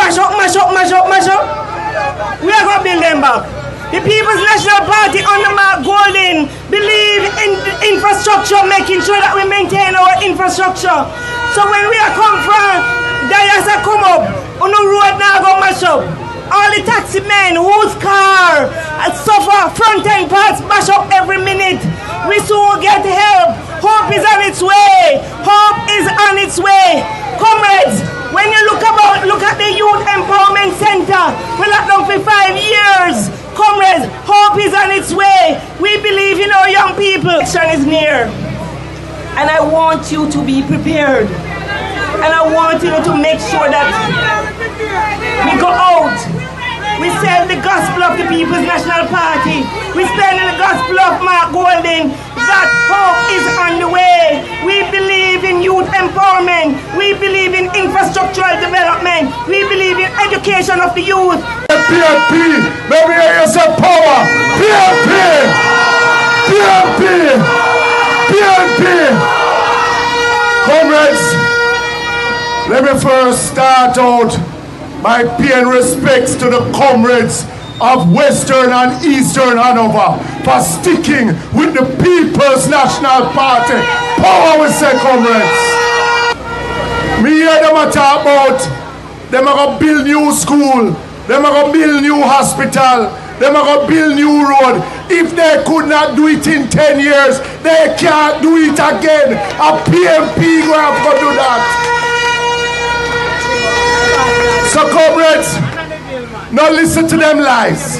mash up. We are going to build them back. The People's National Party under Mark Golding believe in infrastructure, making sure that we maintain our infrastructure. So when we are come from, Diasa come up, on the road now go mash up. All the taxi men whose car suffer front-end parts mash up every minute. We soon get help. Hope is on its way. Hope is on its way. Comrades, when you look at the Youth Empowerment Center, we locked down for 5 years. Comrades, hope is on its way. We believe in our young people. Election is near. And I want you to be prepared. And I want you to make sure that we go out. We sell the gospel of the People's National Party. We sell the gospel of Mark Golding. That hope is on the way. We believe in youth empowerment. We believe in infrastructural development. We believe in education of the youth. PNP, maybe you say power. PNP, PNP, PNP. Comrades, let me first start out by paying respects to the comrades of Western and Eastern Hanover for sticking with the People's National Party. Power, we say, comrades. Me hear them talk about them are going to build new school, them are going to build new hospital, them are going to build new road. If they could not do it in 10 years, they can't do it again. A PNP going to have to do that. So comrades, now listen to them lies.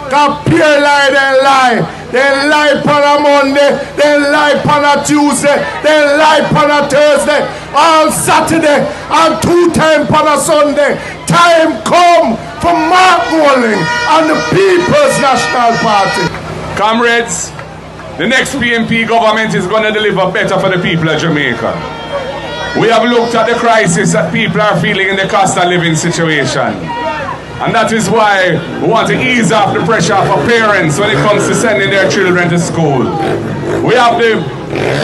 Because pure lie, they lie. They lie on a Monday, they lie on a Tuesday, they lie on a Thursday, all Saturday, and 2 times on a Sunday. Time come for Mark Golding and the People's National Party. Comrades, the next PNP government is going to deliver better for the people of Jamaica. We have looked at the crisis that people are feeling in the cost of living situation. And that is why we want to ease off the pressure for parents when it comes to sending their children to school. We have the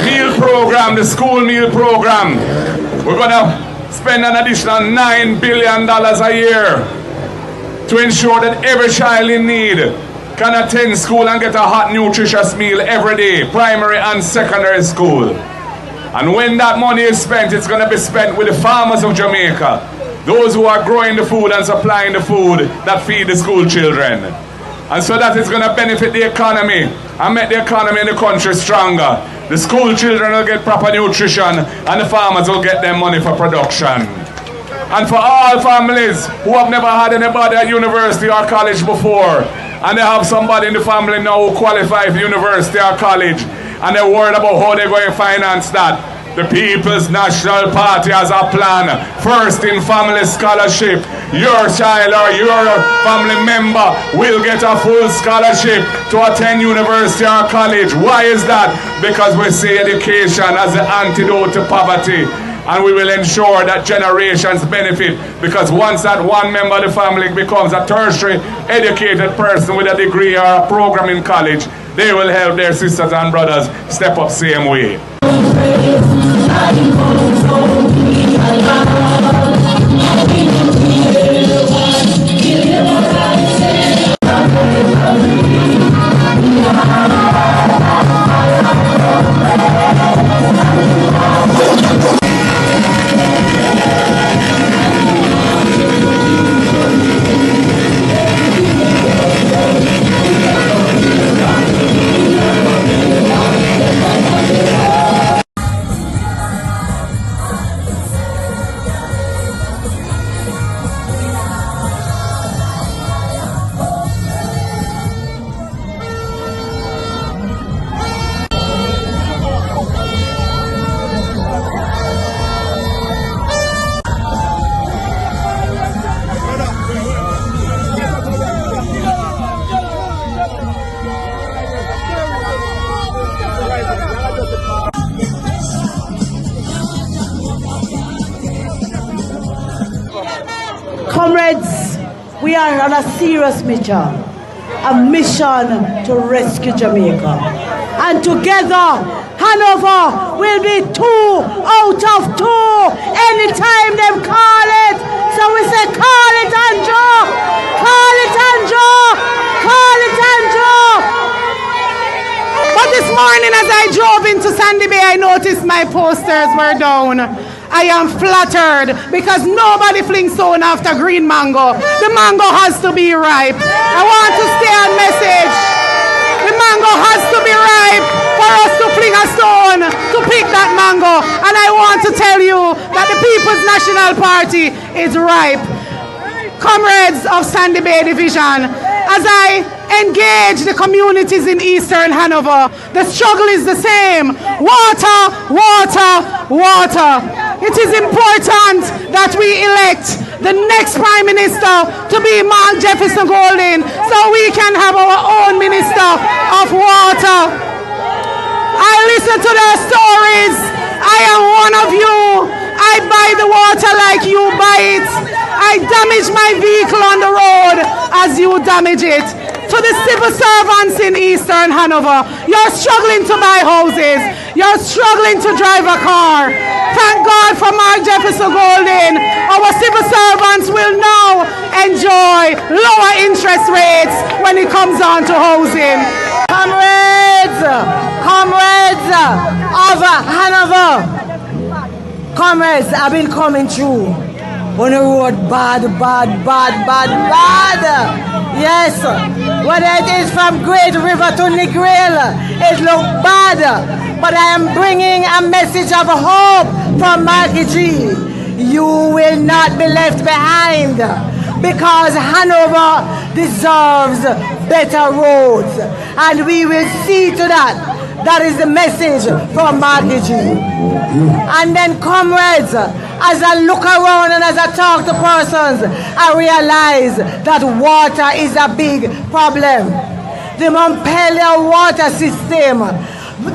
meal program, the school meal program. We're going to spend an additional $9 billion a year to ensure that every child in need can attend school and get a hot, nutritious meal every day, primary and secondary school. And when that money is spent, it's going to be spent with the farmers of Jamaica, those who are growing the food and supplying the food that feed the school children. And so that is going to benefit the economy and make the economy in the country stronger. The school children will get proper nutrition and the farmers will get their money for production. And for all families who have never had anybody at university or college before, and they have somebody in the family now who qualifies for university or college, and they're worried about how they're going to finance that, the People's National Party has a plan. First in family scholarship, your child or your family member will get a full scholarship to attend university or college. Why is that? Because we see education as the antidote to poverty. And we will ensure that generations benefit, because once that one member of the family becomes a tertiary educated person with a degree or a program in college, they will help their sisters and brothers step up same way. Comrades, we are on a serious mission, a mission to rescue Jamaica. And together, Hanover will be 2 out of 2 anytime they call it. So we say, call it morning as I drove into Sandy Bay, I noticed my posters were down. I am flattered because nobody flings stone after green mango. The mango has to be ripe. I want to stay on message. The mango has to be ripe for us to fling a stone to pick that mango. And I want to tell you that the People's National Party is ripe. Comrades of Sandy Bay Division, as I engage the communities in Eastern Hanover, the struggle is the same. Water, water, water. It is important that we elect the next Prime Minister to be Mark Jefferson Golding so we can have our own Minister of Water. I listen to their stories. I am one of you. I buy the water like you buy it. I damage my vehicle on the road as you damage it. To the civil servants in Eastern Hanover, you're struggling to buy houses. You're struggling to drive a car. Thank God for Mark Jefferson Golding. Our civil servants will now enjoy lower interest rates when it comes on to housing. Comrades of Hanover, comrades, I've been coming through on the road bad. Yes, whether it is from Great River to Negril, it looks bad. But I am bringing a message of hope from Marky G. You will not be left behind because Hanover deserves better roads. And we will see to that. That is the message from Marky G. And then comrades, as I look around and as I talk to persons, I realize that water is a big problem. The Montpelier water system,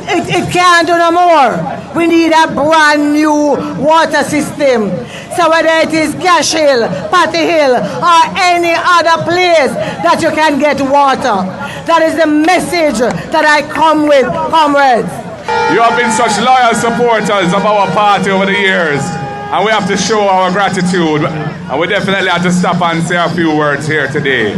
it can't do no more. We need a brand new water system. So whether it is Cash Hill, Patty Hill, or any other place that you can get water, that is the message that I come with, comrades. You have been such loyal supporters of our party over the years, and we have to show our gratitude, and we definitely have to stop and say a few words here today.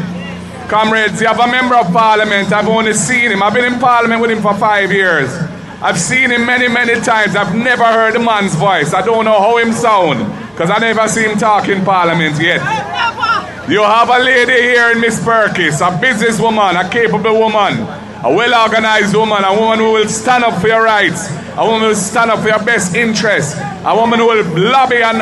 Comrades, you have a member of parliament. I've only seen him. I've been in parliament with him for 5 years. I've seen him many times. I've never heard the man's voice. I don't know how him sound, because I never see him talk in parliament yet. You have a lady here in Miss Perkins, a businesswoman, a capable woman, a well-organized woman, a woman who will stand up for your rights, a woman who will stand up for your best interests, a woman who will lobby and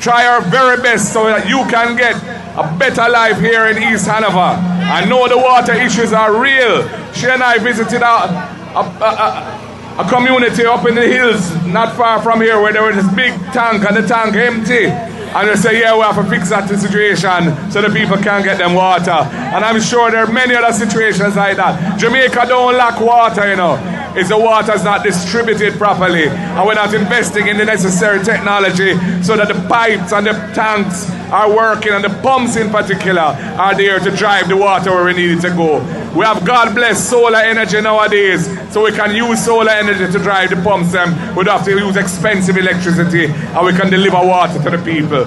try her very best so that you can get a better life here in East Hanover. I know the water issues are real. She and I visited a community up in the hills, not far from here, where there was this big tank and the tank empty. And they say, yeah, we have to fix that situation so the people can get them water. And I'm sure there are many other situations like that. Jamaica don't lack water, you know. It's the water's not distributed properly. And we're not investing in the necessary technology so that the pipes and the tanks are working, and the pumps in particular are there to drive the water where we need it to go. We have, God bless, solar energy nowadays, so we can use solar energy to drive the pumps. We don't have to use expensive electricity, and we can deliver water to the people.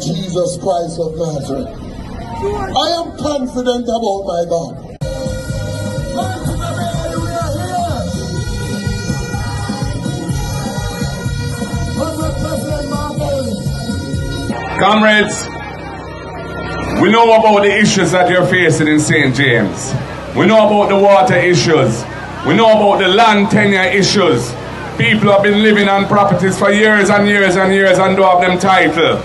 Jesus Christ of Nazareth. I am confident about my God. Comrades, we know about the issues that you're facing in St. James. We know about the water issues. We know about the land tenure issues. People have been living on properties for years and years and years and don't have them title.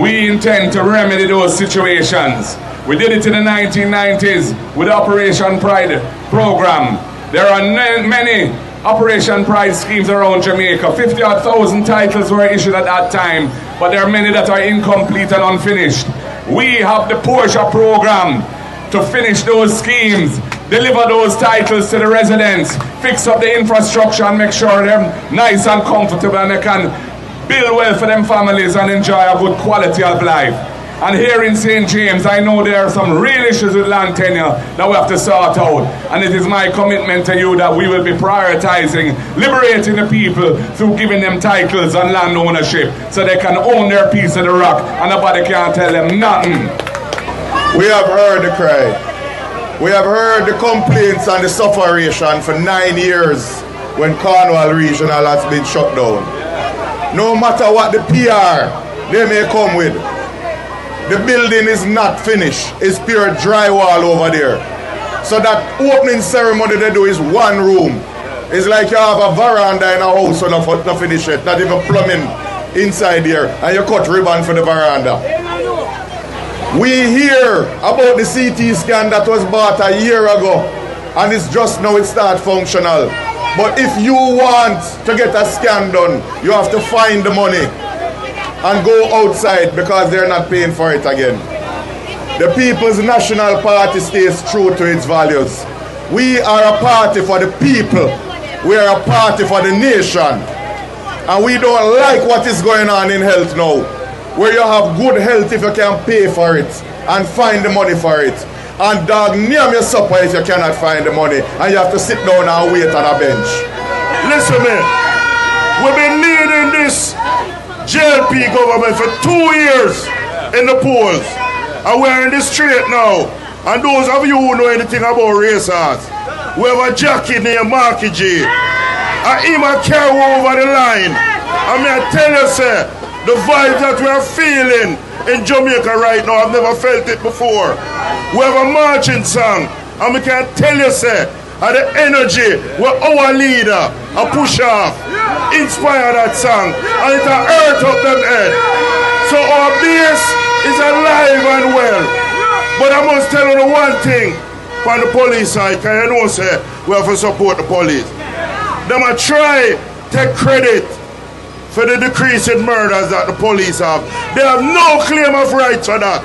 We intend to remedy those situations. We did it in the 1990s with the Operation Pride program. There are many Operation Pride schemes around Jamaica. 50,000 titles were issued at that time, but there are many that are incomplete and unfinished. We have the Porsche program to finish those schemes, deliver those titles to the residents, fix up the infrastructure and make sure they're nice and comfortable and they can build well for them families and enjoy a good quality of life. And here in St. James, I know there are some real issues with land tenure that we have to sort out. And it is my commitment to you that we will be prioritizing, liberating the people through giving them titles and land ownership so they can own their piece of the rock and nobody can tell them nothing. We have heard the cry. We have heard the complaints and the sufferation for 9 years when Cornwall Regional has been shut down. No matter what the PR they may come with, the building is not finished. It's pure drywall over there. So that opening ceremony they do is one room. It's like you have a veranda in a house and not finish it, not even plumbing inside here, and you cut ribbon for the veranda. We hear about the CT scan that was bought a year ago, and it's just now it starts functional. But if you want to get a scan done, you have to find the money and go outside because they're not paying for it again. The People's National Party stays true to its values. We are a party for the people. We are a party for the nation. And we don't like what is going on in health now, where you have good health if you can pay for it and find the money for it. And dog, name your supper if you cannot find the money and you have to sit down and wait on a bench. Listen, man, we've been leading this JLP government for 2 years in the polls, and we're in the street now. And those of you who know anything about racehorse, we have a jockey named Marky G, and he might carry over the line. I mean, I tell you, sir, the vibe that we are feeling in Jamaica right now, I've never felt it before. We have a marching song, and we can tell you, sir, and the energy where our leader, a push off, inspire that song, and it will earth up them head. So our base is alive and well. But I must tell you the one thing from the police side, because you know, sir, we have to support the police. They might try take credit for the decrease in murders that the police have. They have no claim of right for that.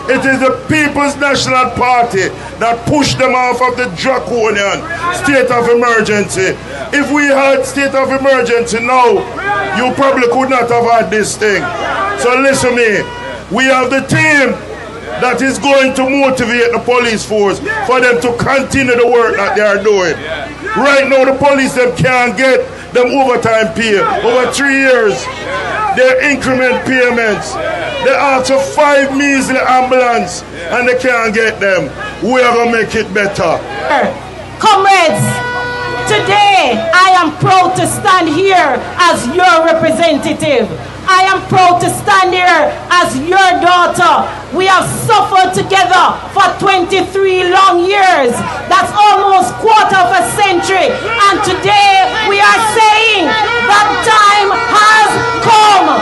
It is the People's National Party that pushed them off of the draconian state of emergency. If we had state of emergency now, you probably could not have had this thing. So listen to me, we have the team that is going to motivate the police force for them to continue the work that they are doing. Right now the police them can't get them overtime pay over 3 years. Their increment payments. They ask for 5 measly ambulance and they can't get them. We are going to make it better. Comrades, today I am proud to stand here as your representative. I am proud to stand here as your daughter. We have suffered together for 23 long years. That's almost quarter of a century. And today we are saying that time has come.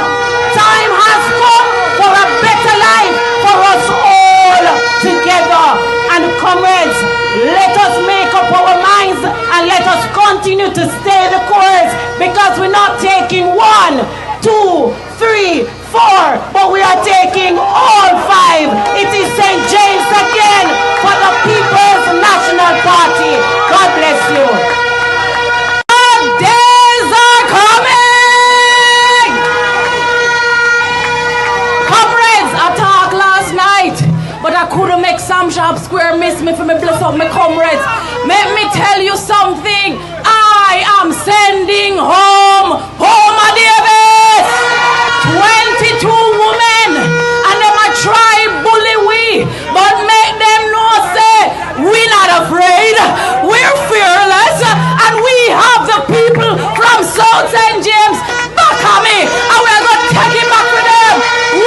Time has come for a better life for us all together. And comrades, let us make up our minds and let us continue to stay the course, because we're not taking 1, 2, 3, 4, but we are taking all 5. It is St. James again for the People's National Party. God bless you. Our days are coming! Comrades, I talked last night, but I couldn't make Sam Sharp Square miss me for me bless up my comrades. Let me tell you something. I am sending home Homer Davis. 22 women, and them a try bully we, but make them know say we're not afraid, we're fearless, and we have the people from South St. James back on me, and we're going to take it back with them.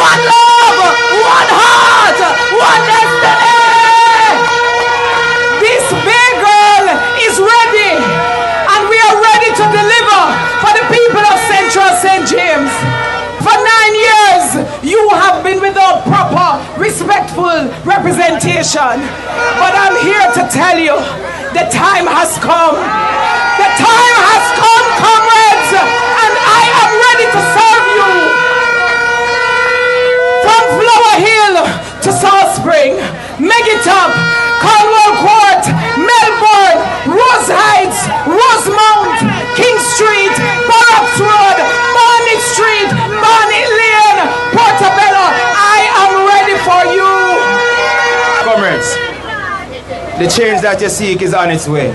One love, one heart, one destiny. This big girl is ready, and we are ready to deliver for the people of Central St. James. For 9 years, you have been without proper, respectful representation. But I'm here to tell you, the time has come. The time has come, comrades, and I am ready to serve you. From Flower Hill The change that you seek is on its way.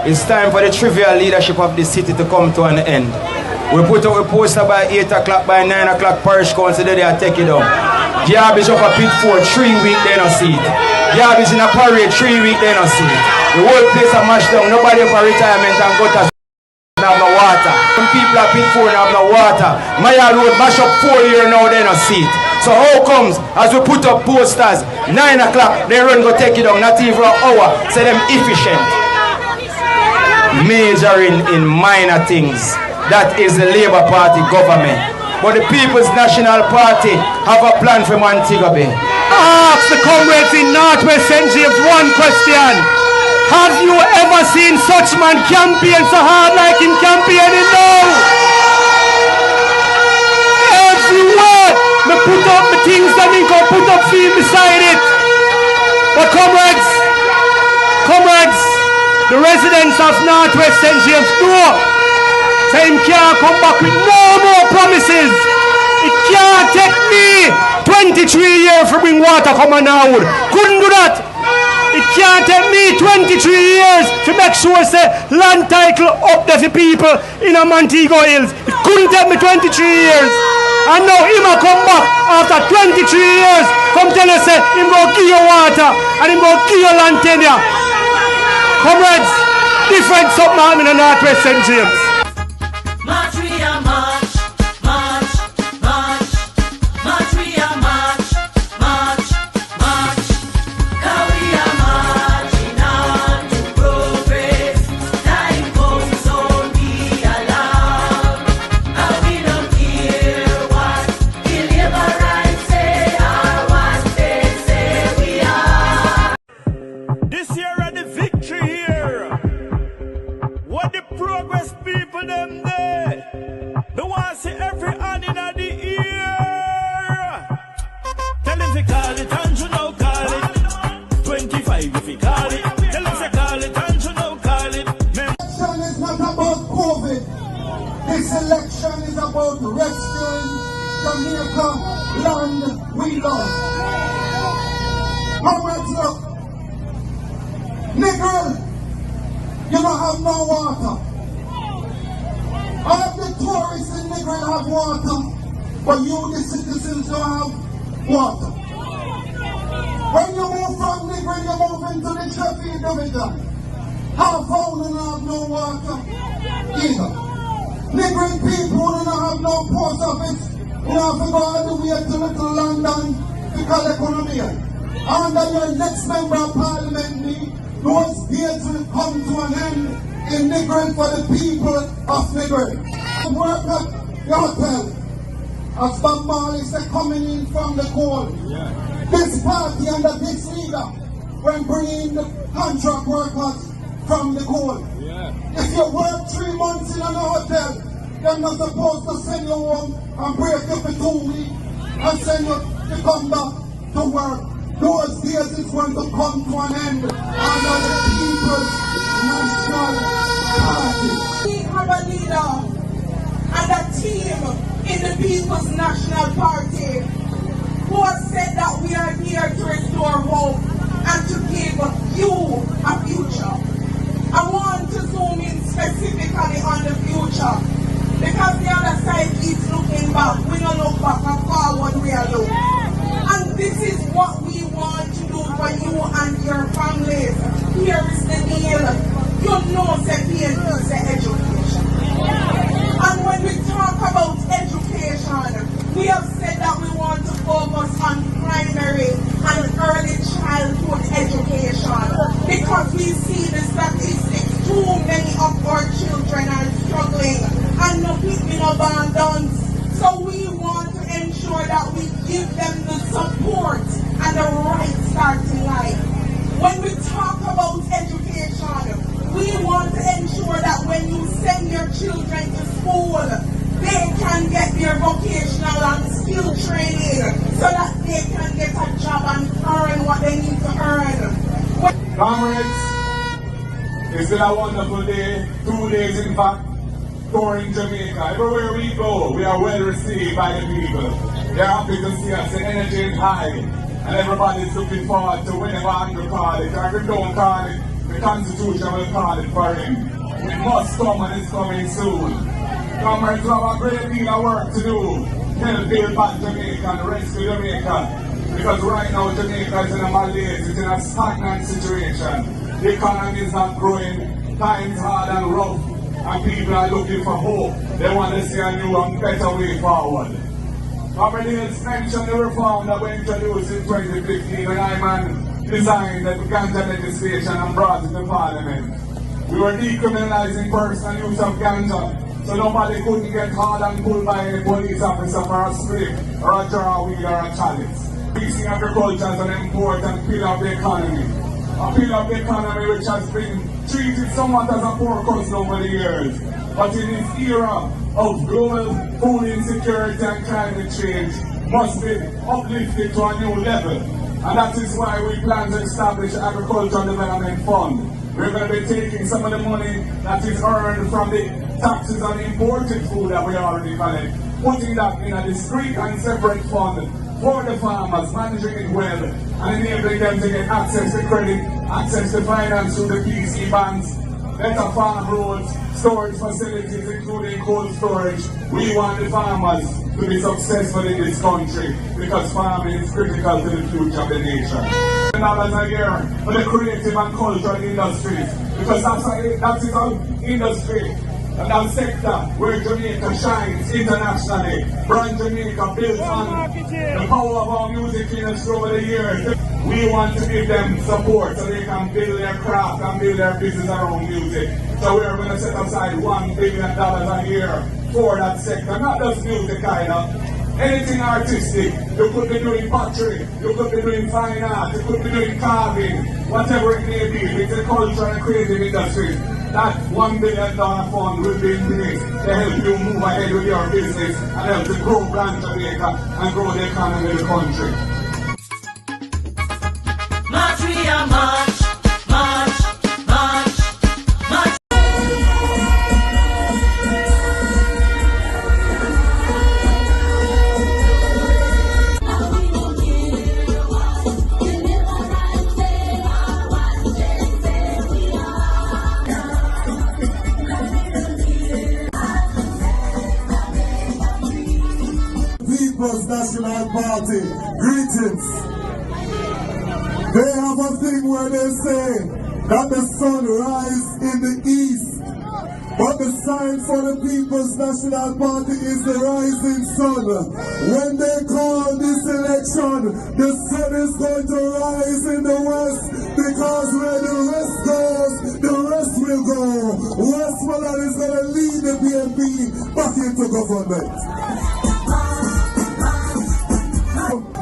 It's time for the trivial leadership of the city to come to an end. We put out a poster by 8 o'clock, by 9 o'clock, parish council, they are take it down. Garbage up a pit 4, 3 weeks, they don't see it. Garbage in a parade, 3 weeks, they don't see it. The whole place are mashed down, nobody up for retirement and gutters have no water. Some people are pit 4 and have no water. Maya Road mash up 4 years now, they don't see it. So how comes, as we put up posters, 9 o'clock, they run go take it down, not even an hour, say them efficient. Majoring in minor things. That is the Labour Party government. But the People's National Party have a plan for Montego Bay. Ask the comrades in Northwest St. James one question. Have you ever seen such man campaign so hard like him campaigning now? Everywhere, me put up the things that me go put up field beside it. But comrades, the residents of Northwest St. James know say him can't come back with no more promises. It can't take me 23 years to bring water come on Hanover. Couldn't do that. It can't take me 23 years to make sure say land title up there for people in a Montego Hills. It couldn't take me 23 years. And now him a come back after 23 years, come tell us say him go give you water and him go give you land tenure. Comrades, different something happening in Northwest St. James. March, we are march, march, march, march, we are march, march, march. Now we are marching on to progress. Time comes, don't be alarmed. And we don't care what the labor rights say or what they say we are. This year at the victory here. What the progress people them there? They want to see every hand in the ear. Tell them to call it and you know call it. 25 if you call it. Tell them to call it and you know call it. Election is not about COVID. This election is about rescuing Jamaica land we love. Comrades, look. Negro, you don't have no water. All the tourists in Negro have water, but you, the citizens, don't have water. When you move from Negro, you move into the Sheffield division. Half town don't have no water either. Negro people don't have no post office. You have to go all the way to Little London to California. Under your next member of parliament, those days will come to an end in Negro for the people of Negro. Work at the hotel, as Bob Marley said, coming in from the cold. This party under this leader, when bringing the contract workers from the cold. If you work 3 months in an hotel, they're not supposed to send you home and break you for 2 weeks and send you to come back to work. Those days is going to come to an end under the People's National Party. We have a leader and a team in the People's National Party who has said that we are here to restore hope and to give you a future. I want to zoom in specifically on the future because the other side keeps looking back. We don't look back and forward, we are looking. And this is what we want to do for you and your families. Here is the deal. You know the PNP is education. And when we talk about education, we have said that we want to focus on primary and early childhood education because we see the statistics. Too many of our children are struggling and no people abandoned. So we want to ensure that we give them the support and the right start in life. When we talk about education, we want to ensure that when you send your children to school, they can get their vocational and skill training so that they can get a job and earn what they need to earn. Comrades, it's been a wonderful day, 2 days in fact. Touring Jamaica. Everywhere we go, we are well received by the people. They're happy to see us. The energy is high. And everybody's looking forward to whenever Andrew call it, or if we don't call it, the Constitution will call it for him. It must come and it's coming soon. Comrades, we have a great deal of work to do. Help build back Jamaica and rescue Jamaica. Because right now Jamaica is in a malaise, it's in a stagnant situation. The economy is not growing, times hard and rough, and people are looking for hope. They want to see a new and better way forward. Comrades mentioned the reform that were introduced in 2015 when I designed the ganja legislation and brought it to Parliament. We were decriminalizing personal use of ganja, so nobody couldn't get hard and pulled by a police officer for a script or a jar weed or a chalice. Increasing agriculture is an important pillar of the economy. A pillar of the economy which has been treated somewhat as a poor cousin over the years. But in this era of global food insecurity and climate change must be uplifted to a new level. And that is why we plan to establish an agricultural development fund. We're going to be taking some of the money that is earned from the taxes on imported food that we already collect, putting that in a discrete and separate fund for the farmers, managing it well, and enabling them to get access to credit, access to finance through the PC banks, better farm roads, storage facilities, including cold storage. We want the farmers to be successful in this country because farming is critical to the future of the nation. $1 a year for the creative and cultural industries, because that is our industry and our sector where Jamaica shines internationally. Brand Jamaica built on the power of our music industry over the years. We want to give them support so they can build their craft and build their business around music. So we're going to set aside $1 billion a year for that sector, not just music either. Anything artistic, you could be doing pottery, you could be doing fine art, you could be doing carving, whatever it may be, with the culture and creative industry. That $1 billion fund will be in place to help you move ahead with your business and help to grow Brand Jamaica and grow the economy of the country. March, we are march, march, march, march. People's National Party, greetings. They have a thing where they say that the sun rises in the east, but the sign for the People's National Party is the rising sun. When they call this election, the sun is going to rise in the west, because where the west goes, the rest will go. Westmoreland is going to lead the PNP back into government.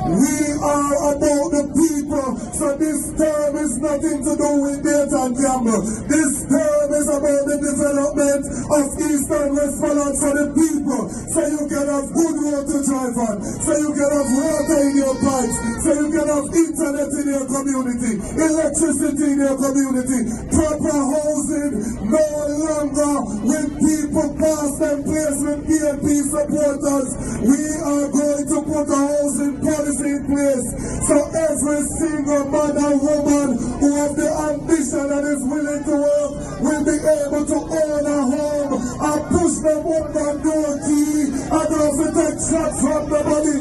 We are about the people, so this term is nothing to do with date and gamble. This term is about the development of Eastern Westmoreland for the people, so you can have good road to drive on, so you can have water in your pipes, so you can have internet in your community, electricity in your community, proper housing. No longer when people pass them place with PNP supporters, we are going to put a housing policy in place, so every single man and woman who has the ambition and is willing to work will be able to own a home and push them up and door key and don't have to take shots from nobody.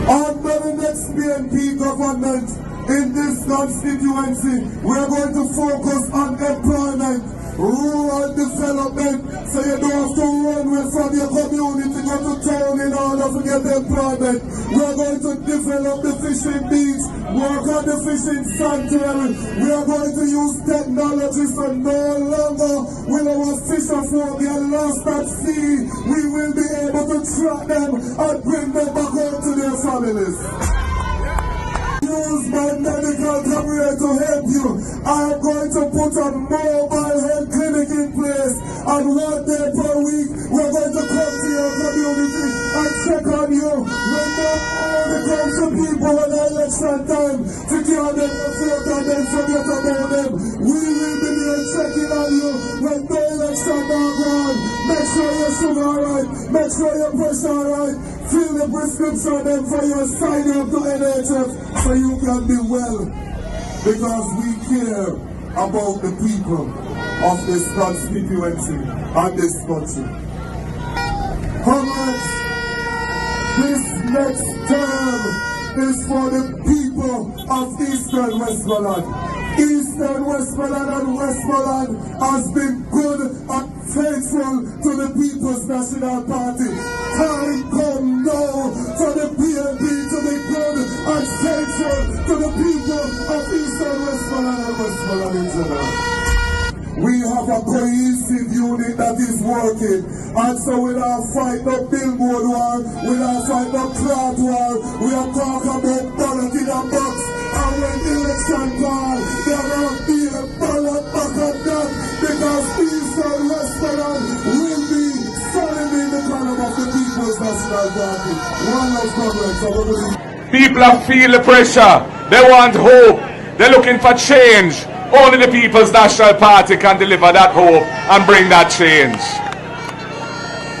Under the next PNP government in this constituency, we are going to focus on employment, rural development, so you don't have to run away from your community, go to town in order to get employment. We are going to develop the fishing beach, work on the fishing sanctuary. We are going to use technology, so no longer will our fisher folk get lost at sea. We will be able to track them and bring them back home to their families. Use my medical career to help you. I am going to put a mobile health clinic in place, and 1 day per week we're going to come to your community and check on you. When not only comes to people when election time to give them a vote and then forget about them, we will be there checking on you when the election are gone. Make sure your sugar alright, make sure your pressure alright. fill the prescription them for your sign up to NHS so you can be well. Because we care about the people of this constituency and this country. Comrades, this next term is for the people of Eastern Westmoreland. Eastern Westmoreland and Westmoreland has been good and faithful to the People's National Party. Time come now for the PNP to be good and faithful to the people of Eastern Westmoreland and Westmoreland in general. We have a cohesive unit that is working, and so we don't fight no billboard war, we don't fight no cloud war, we are talking about ballot in a box, and when election call, there will be a ballot back on that, because Eastern Westmoreland will be solid in the column of the People's National Party. One of Congress. People are feel the pressure. They want hope. They're looking for change. Only the People's National Party can deliver that hope and bring that change.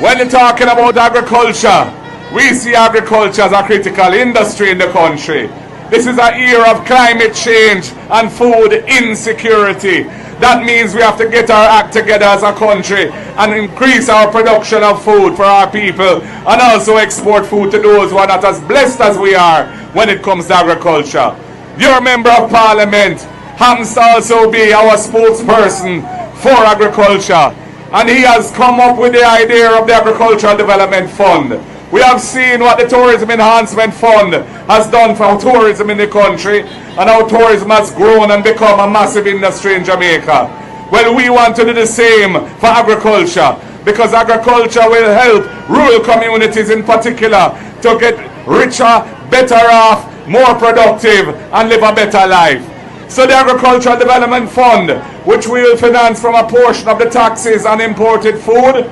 When you're talking about agriculture, we see agriculture as a critical industry in the country. This is an era of climate change and food insecurity. That means we have to get our act together as a country and increase our production of food for our people and also export food to those who are not as blessed as we are when it comes to agriculture. Your member of parliament happens to also be our spokesperson for agriculture, and he has come up with the idea of the Agricultural Development Fund. We have seen what the Tourism Enhancement Fund has done for tourism in the country and how tourism has grown and become a massive industry in Jamaica. Well, we want to do the same for agriculture, because agriculture will help rural communities in particular to get richer, better off, more productive and live a better life. So the Agricultural Development Fund, which we will finance from a portion of the taxes on imported food,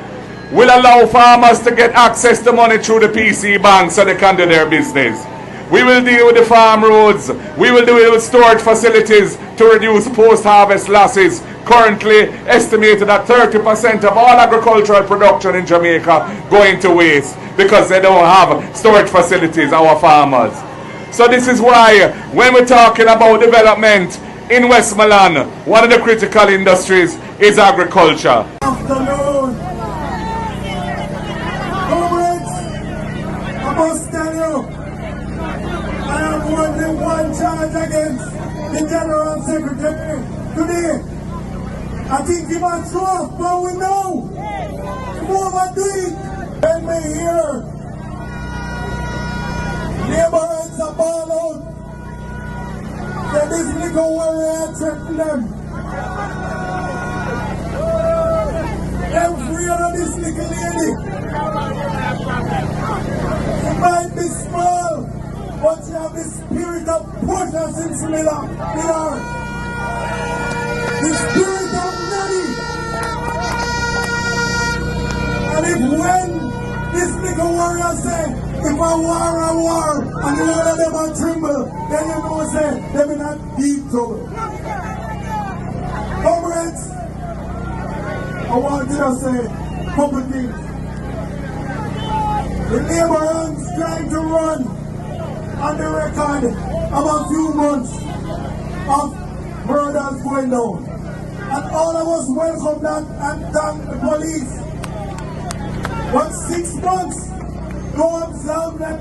will allow farmers to get access to money through the PC bank so they can do their business. We will deal with the farm roads. We will deal with storage facilities to reduce post-harvest losses, currently estimated at 30% of all agricultural production in Jamaica going to waste because they don't have storage facilities, our farmers. So this is why when we're talking about development in Westmoreland, one of the critical industries is agriculture. Afternoon. Comrades, I must tell you, I have only one charge against the General Secretary today. I think he must show off, but we know. Come overdo it. Let me hear. Neighborhoods are ball out. That this nigga warrior threaten them. Them free of this little lady. She might be small, but she have the spirit of precious in her. The spirit of money. And if when this nigga warrior say, if a war, and the one of them are tremble, then you know say, they will not deep trouble. Comrades, I want you to say a couple things. The neighborhoods trying to run on the record of a few months of murders going down. And all of us welcome that and thank the police. But 6 months, don't observe them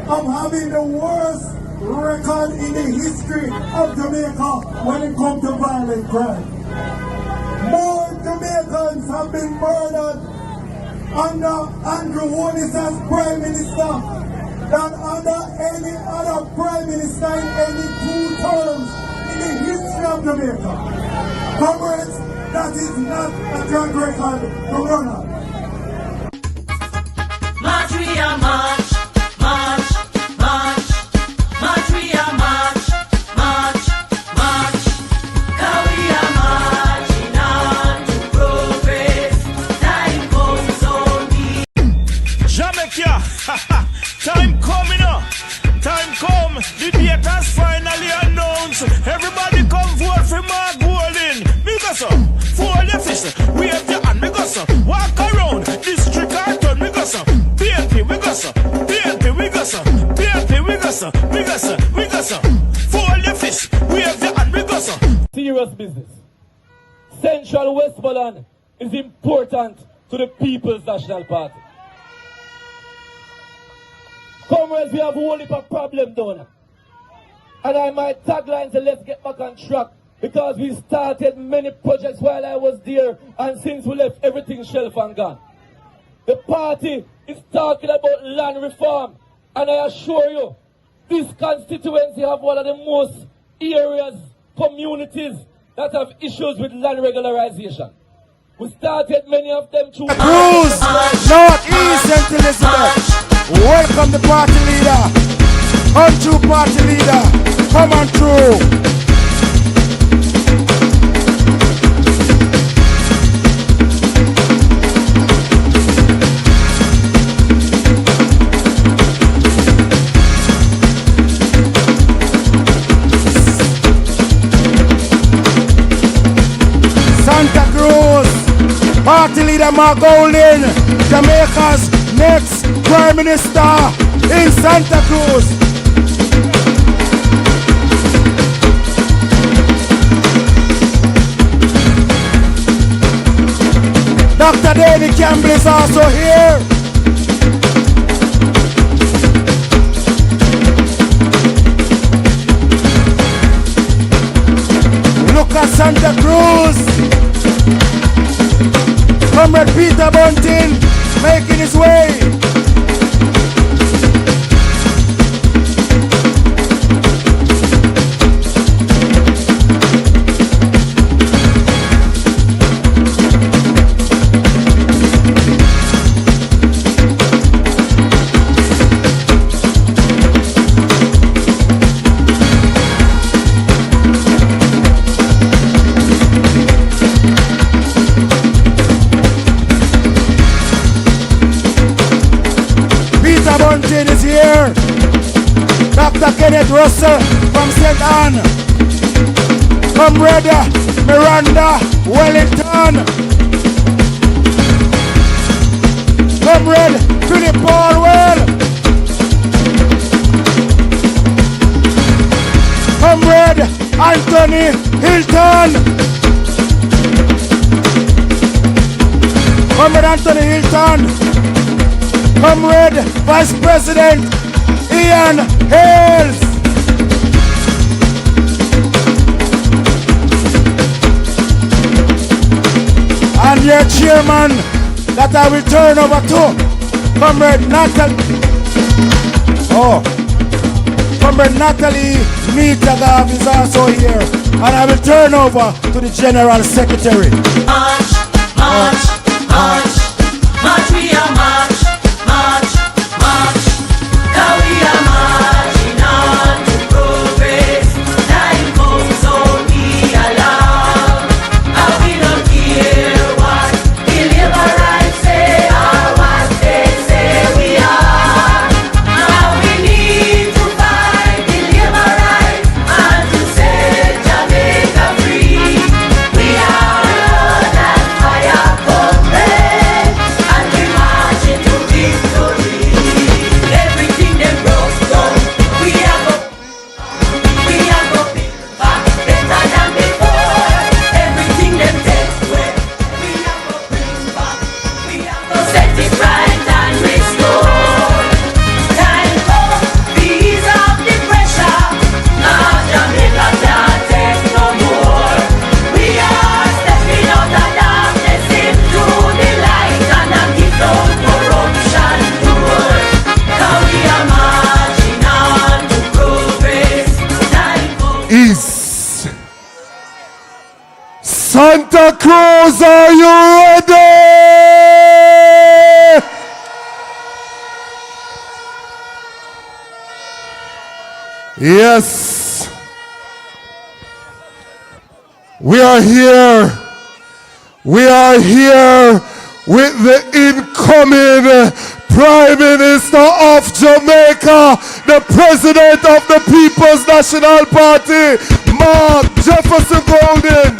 of having the worst record in the history of Jamaica when it comes to violent crime. More Jamaicans have been murdered under Andrew Holness as Prime Minister than under any other Prime Minister in any 2 terms in the history of Jamaica. Comrades, that is not a track record to run on. March, we are march, march, march, march, we are march, march, march. 'Cause we are marching on to progress. Time comes only. Jamaica, time coming up. Time come. The date has finally announced. Everybody come vote for Mark Golden. Because for the fish, wave your hand. Because walk around district carton. Because PNP, we got Fold your fist, wave your hand, we go so. Serious business. Central Westmoreland is important to the People's National Party. Comrades, we have a whole heap of problem down there. And my tagline said, let's get back on track. Because we started many projects while I was there, and since we left, everything shelf and gone. The party is talking about land reform, and I assure you, this constituency have one of the most areas, communities that have issues with land regularization. We started many of them through Cruz, Northeast St. Elizabeth. Welcome the party leader. Come through, party leader. Come on through. Santa Cruz, party leader Mark Golding, Jamaica's next Prime Minister in Santa Cruz. Dr. David Campbell is also here. Look at Santa Cruz. Comrade Peter Bunting making his way. Is here. Dr. Kenneth Russell from St. Anne. Comrade Miranda Wellington. Comrade Philip Paulwell. Comrade Anthony Hilton. Comrade Anthony Hilton. Comrade Vice President Ian Hales. And your chairman that I will turn over to, Comrade Natalie Meetagav is also here. And I will turn over to the General Secretary. March, we are march. Santa Cruz, are you ready? Yes. We are here. We are here with the incoming Prime Minister of Jamaica, the President of the People's National Party, Mark Jefferson Golding.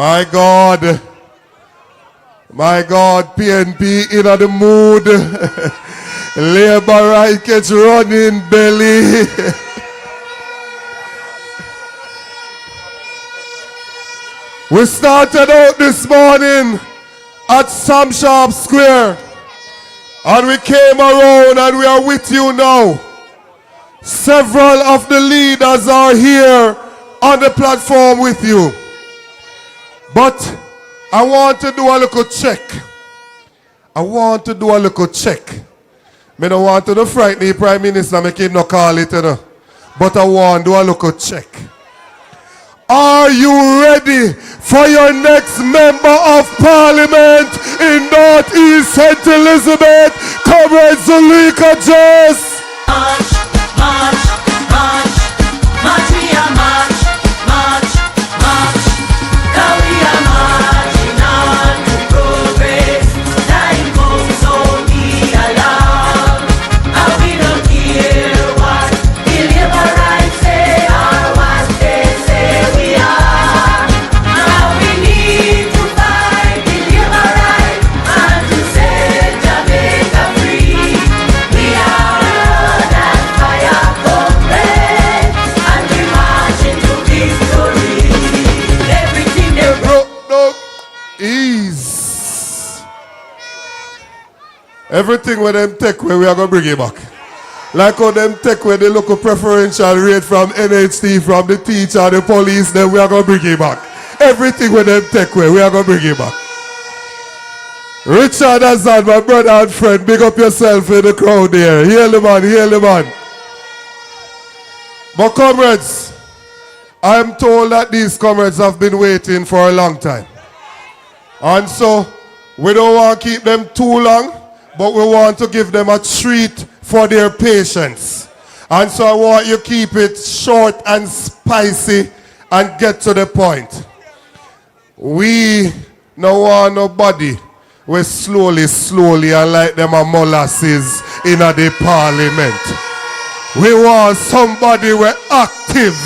My God. My God, PNP in the mood. Labour right gets running belly. We started out this morning at Sam Sharp Square. And we came around and we are with you now. Several of the leaders are here on the platform with you. But I want to do a little check. I want to do a little check. I don't want to frighten the Prime Minister, make him not call it, you know. But I want to do a little check. Are you ready for your next member of parliament in North East St. Elizabeth? Comrade Zulika Jess. March, march, march, march, we are march, march, march. Now we are marching on to progress. Time comes, so be alarmed. And we don't care what the labor rights say or what they say we are. Now we need to fight the labor rights and to set Jamaica free. We are that fire comrade, and we march into victory. Everything they No, ease. Everything when them take away, we are going to bring it back. Like how them take away the local preferential rate from NHT, from the teacher, the police, then we are going to bring it back. Everything when them take away, we are going to bring it back. Richard Azad, my brother and friend, big up yourself in the crowd there. Hail the man, hail the man. But comrades, I am told that these comrades have been waiting for a long time. And so, we don't want to keep them too long, but we want to give them a treat for their patience. And so I want you to keep it short and spicy and get to the point. We don't want nobody we slowly and like them a molasses in the parliament. We want somebody we active.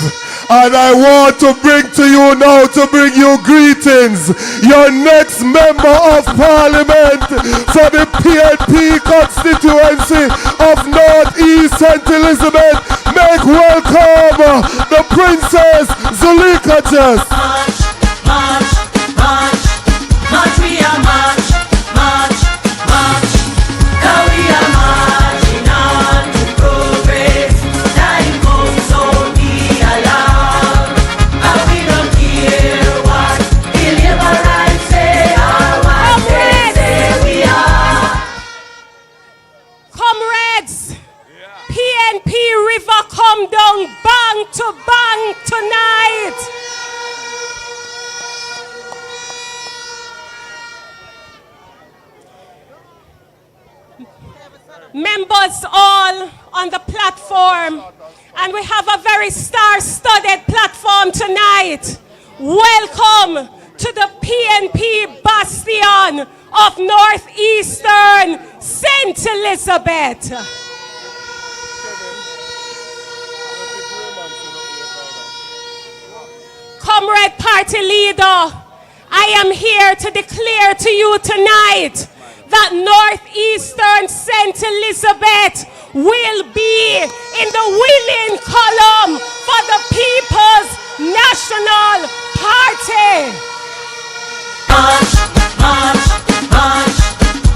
And I want to bring to you now, to bring you greetings, your next member of parliament for the PNP Constituency of North East St. Elizabeth. Make welcome the Princess Zulika Jess. march, march, march, we are march, march, march. Now we are marching on to progress. Time comes, so be alarmed. And we don't care what the labor rights say or what they say we are. Comrades, PNP River come down bang to bang tonight. Members all on the platform, and we have a very star-studded platform tonight. Welcome to the PNP bastion of Northeastern St. Elizabeth. Comrade Party Leader, I am here to declare to you tonight that Northeastern St. Elizabeth will be in the winning column for the People's National Party. March, march, march,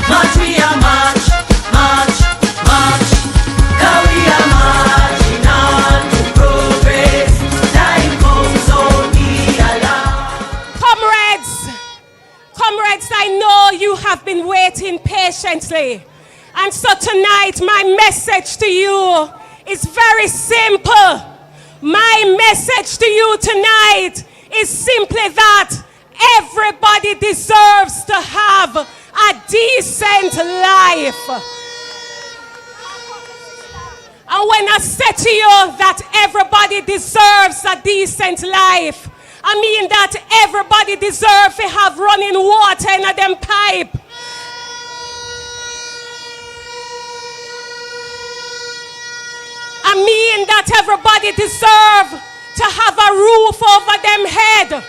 march, we are march, march, march. Now we are marching on to progress. Time comes, so be alarmed. Comrades, I know you have been waiting patiently. And so tonight, my message to you is very simple. My message to you tonight is simply that everybody deserves to have a decent life. And when I say to you that everybody deserves a decent life, I mean that everybody deserves to have running water in them pipe. I mean that everybody deserves to have a roof over them head.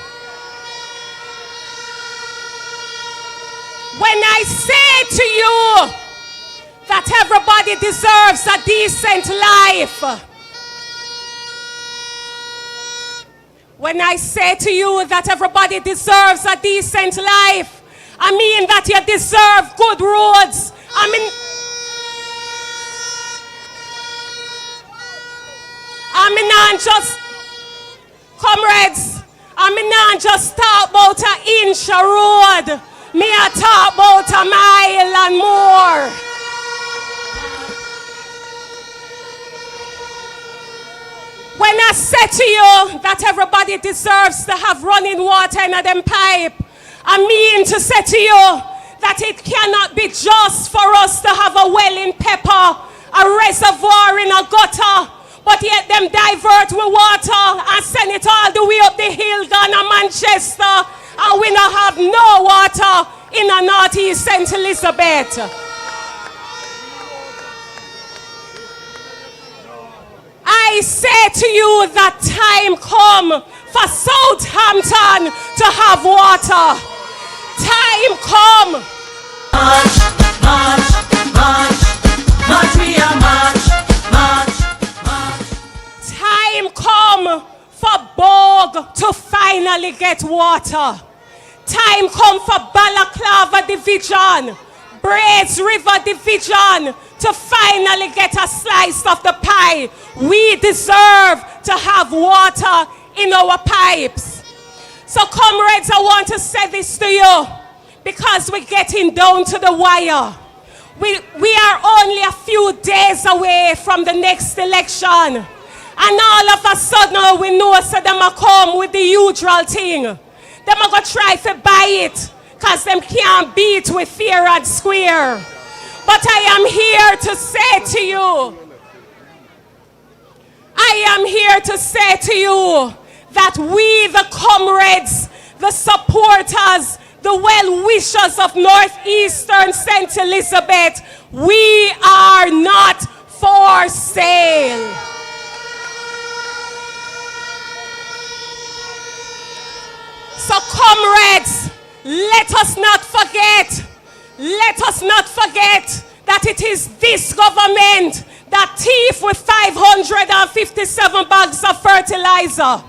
When I say to you that everybody deserves a decent life, when I say to you that everybody deserves a decent life, I mean that you deserve good roads. I mean not just, comrades, I mean not just talk about an inch of road. Me I talk about a mile and more. When I say to you that everybody deserves to have running water in them pipe, I mean to say to you that it cannot be just for us to have a well in Pepper, a reservoir in a gutter, but yet them divert with water and send it all the way up the hill down to Manchester, and we not have no water in a northeast St. Elizabeth. I say to you that time come for Southampton to have water. Time come. March, we are march. Time come for Bog to finally get water. Time come for Balaclava Division, Braids River Division to finally get a slice of the pie. We deserve to have water in our pipes. So comrades, I want to say this to you because we're getting down to the wire. We are only a few days away from the next election. And all of a sudden we know so them a come with the usual thing. Them a go try to buy it because them can't beat with fair and square. But I am here to say to you, that we, the comrades, the supporters, the well-wishers of Northeastern St. Elizabeth, we are not for sale. So comrades, let us not forget that it is this government that thief with 557 bags of fertilizer.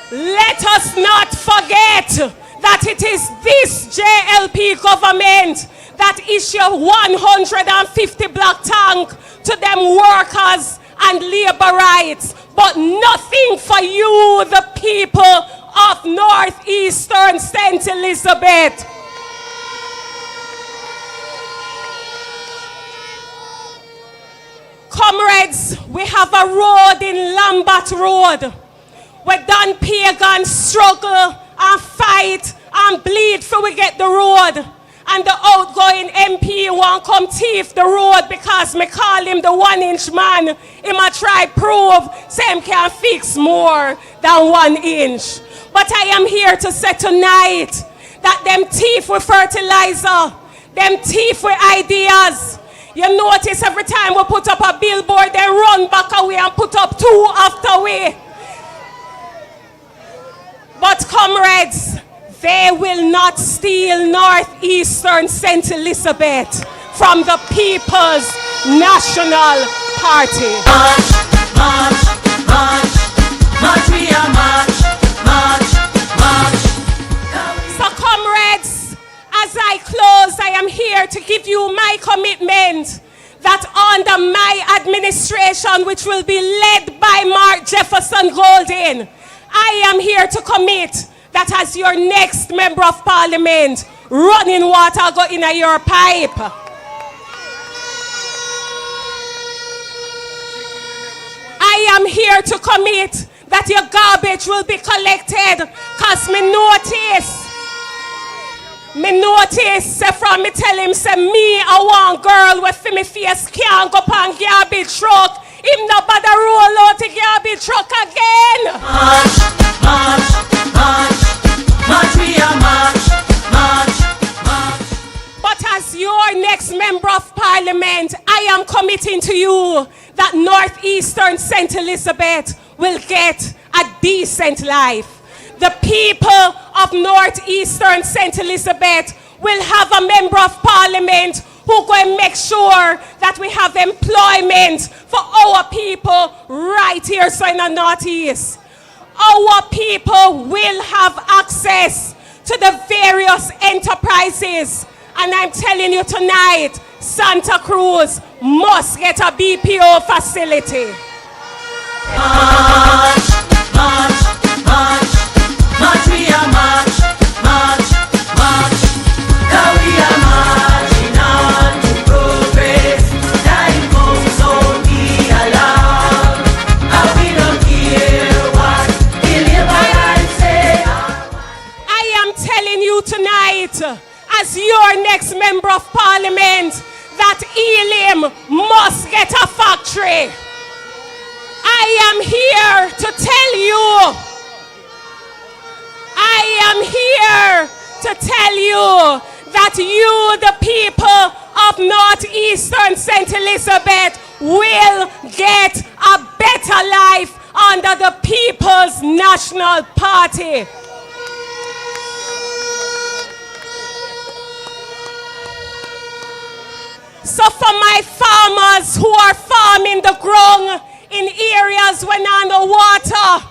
Let us not forget that it is this JLP government that issue 150 black tank to them workers and labor rights, but nothing for you, the people of Northeastern St. Elizabeth. Comrades, we have a road in Lambert Road. We done pagan struggle and fight and bleed for we get the road. And the outgoing MP won't come thief the road because me call him the 1-inch man. He might try prove same can fix more than 1 inch. But I am here to say tonight that them thief with fertilizer, them thief with ideas. You notice every time we put up a billboard, they run back away and put up 2 after we. But comrades, they will not steal Northeastern St. Elizabeth from the People's National Party. March, we are march. So comrades, as I close, I am here to give you my commitment that under my administration, which will be led by Mark Jefferson Golden, I am here to commit that as your next member of parliament, running water go in your pipe. I am here to commit that your garbage will be collected, because me notice from me tell him say me a one girl with me face can't go on garbage truck. Him no bother roll out the garbage truck again. March, we are march. But as your next member of parliament, I am committing to you that Northeastern St. Elizabeth will get a decent life. The people of Northeastern St. Elizabeth will have a member of parliament who going to make sure that we have employment for our people right here so in the Northeast. Our people will have access to the various enterprises. And I'm telling you tonight, Santa Cruz must get a BPO facility. March, march, march, march, we are march, march, march. Now we are marching on to progress. Time comes, so be alarmed. And we don't care what the liberals say. I am telling you tonight, as your next member of parliament, that Elim must get a factory. I am here to tell you, that you, the people of Northeastern St. Elizabeth, will get a better life under the People's National Party. So for my farmers who are farming the ground in areas when on the water,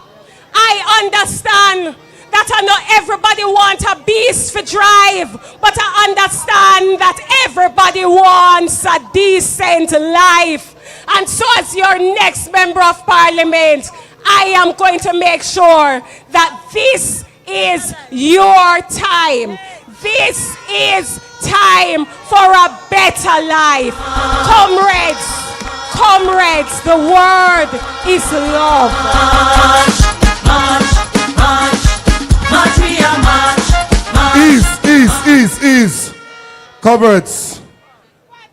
I understand that I know everybody wants a beast for drive, but I understand that everybody wants a decent life. And so as your next member of parliament, I am going to make sure that this is your time. This is time for a better life. Comrades, the word is love. March, march, march, march, we are march, march. Ease. Comrades,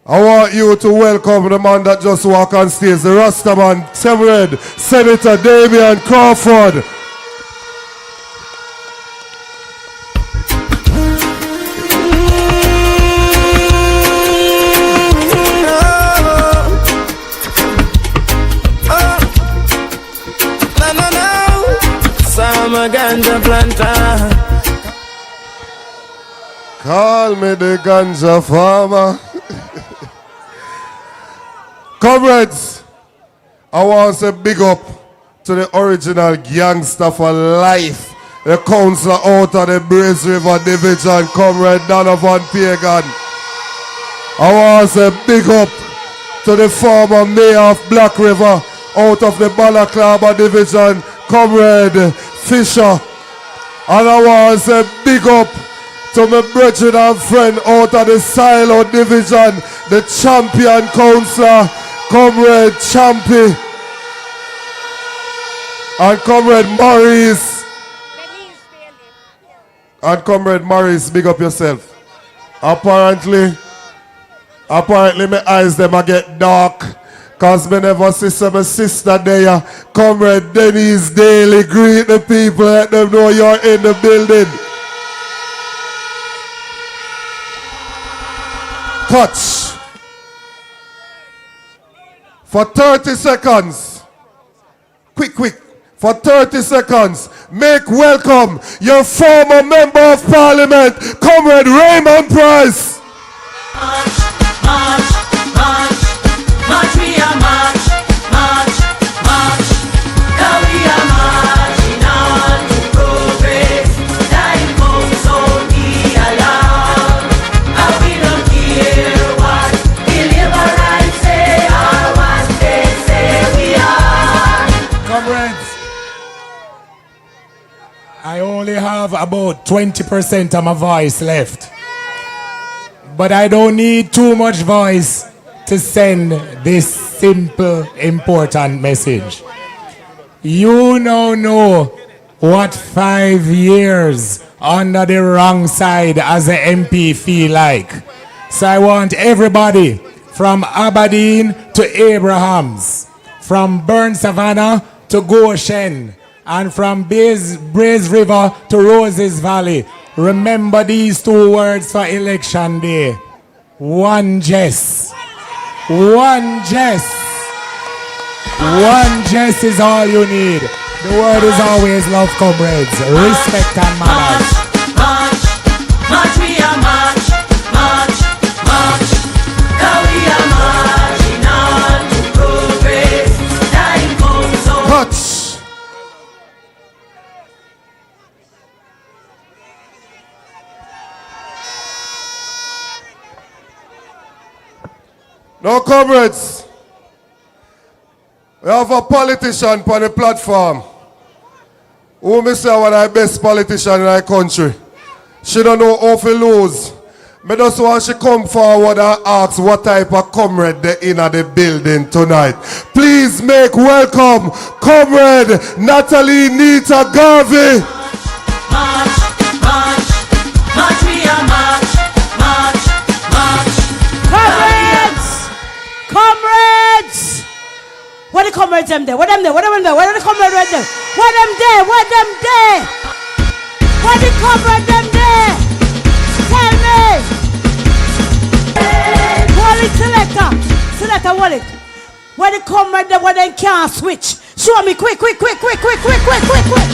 I want you to welcome the man that just walked on stage, the Rastaman, Severed, Senator Damian Crawford. Ganja planter. Call me the ganja farmer. Comrades, I want to say big up to the original gangster for life, the councillor out of the Brace River Division, Comrade Donovan Pagan. I want to say big up to the former mayor of Black River out of the Balaclava Division, Comrade Fisher. And I want to say big up to my brethren and friend out of the Silo Division, the champion councillor, Comrade Champy. And Comrade Morris. And Comrade Morris, big up yourself. Apparently my eyes them a get dark. Cause me never see my sister there. Comrade Denise Daly, greet the people, let them know you're in the building. Catch. For 30 seconds. Quick. For 30 seconds. Make welcome your former member of parliament, Comrade Raymond Price. March, we are march, march, march. Now we are marching on to progress. Time comes, so be alarmed. And we don't care what the liberals say or what they say we are. Comrades, I only have about 20% of my voice left. But I don't need too much voice to send this simple, important message. You now know what 5 years under the wrong side as an MP feel like. So I want everybody from Aberdeen to Abrahams, from Burn Savannah to Goshen, and from Braze River to Roses Valley. Remember these two words for election day. One Jess. One Jess. One Jess is all you need. The word is always love, comrades. Respect and manners. March, we are march. Now, comrades, we have a politician on the platform who may say one of the best politician in our country. She don't know how to lose. But just want she come forward and ask what type of comrade they in at the building tonight. Please make welcome Comrade Natalie Nita Garvey. March, march, march, we are march, march, march. Comrades! Comrades! What the comrades them there? What them there? What them there? What are the comrades right there? What them there? What them there? What the comrades them there? Tell me! Wallet selector! Selector wallet. What the comrades them? What them can't switch? Show me quick, quick, quick, quick, quick, quick, quick, quick, quick.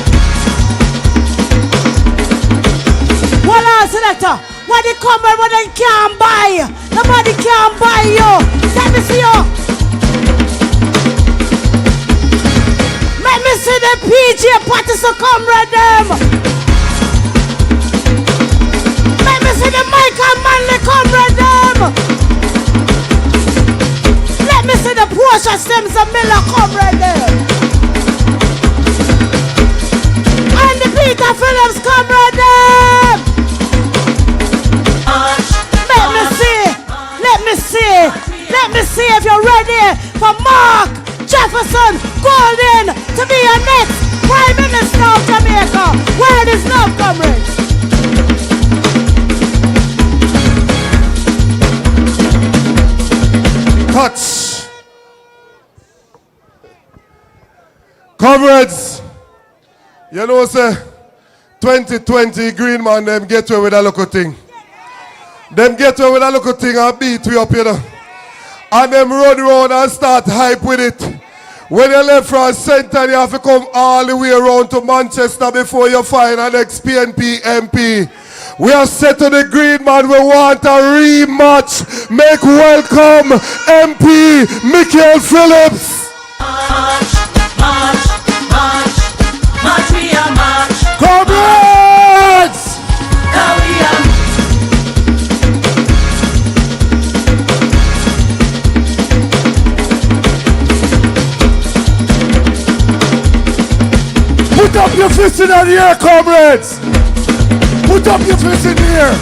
What else selector? What the comrades? What them can't buy? Nobody can buy you. Let me see you. Let me see the PJ parties to comrade them. Let me see the Michael Manley comrade them. Let me see the Portia Stems and Miller comrade them. And the Peter Phillips comrade them. Let me see. Let me see. Let me see if you're ready for Mark Jefferson Golden to be your next Prime Minister of Jamaica. Where is love, comrades? Touch. Comrades, you know, say 2020 Green Man, them get away with a local thing. Them get away with a local thing and beat we up, you know. And them run around and start hype with it. When you left from center, you have to come all the way around to Manchester before you find an next PNP MP. We are set to the Green Man. We want a rematch. Make welcome MP Michael Phillips. March, march, march, march, we are march. Comrades! Now we are. Put up your fist in the air, comrades! Put up your fist in the air!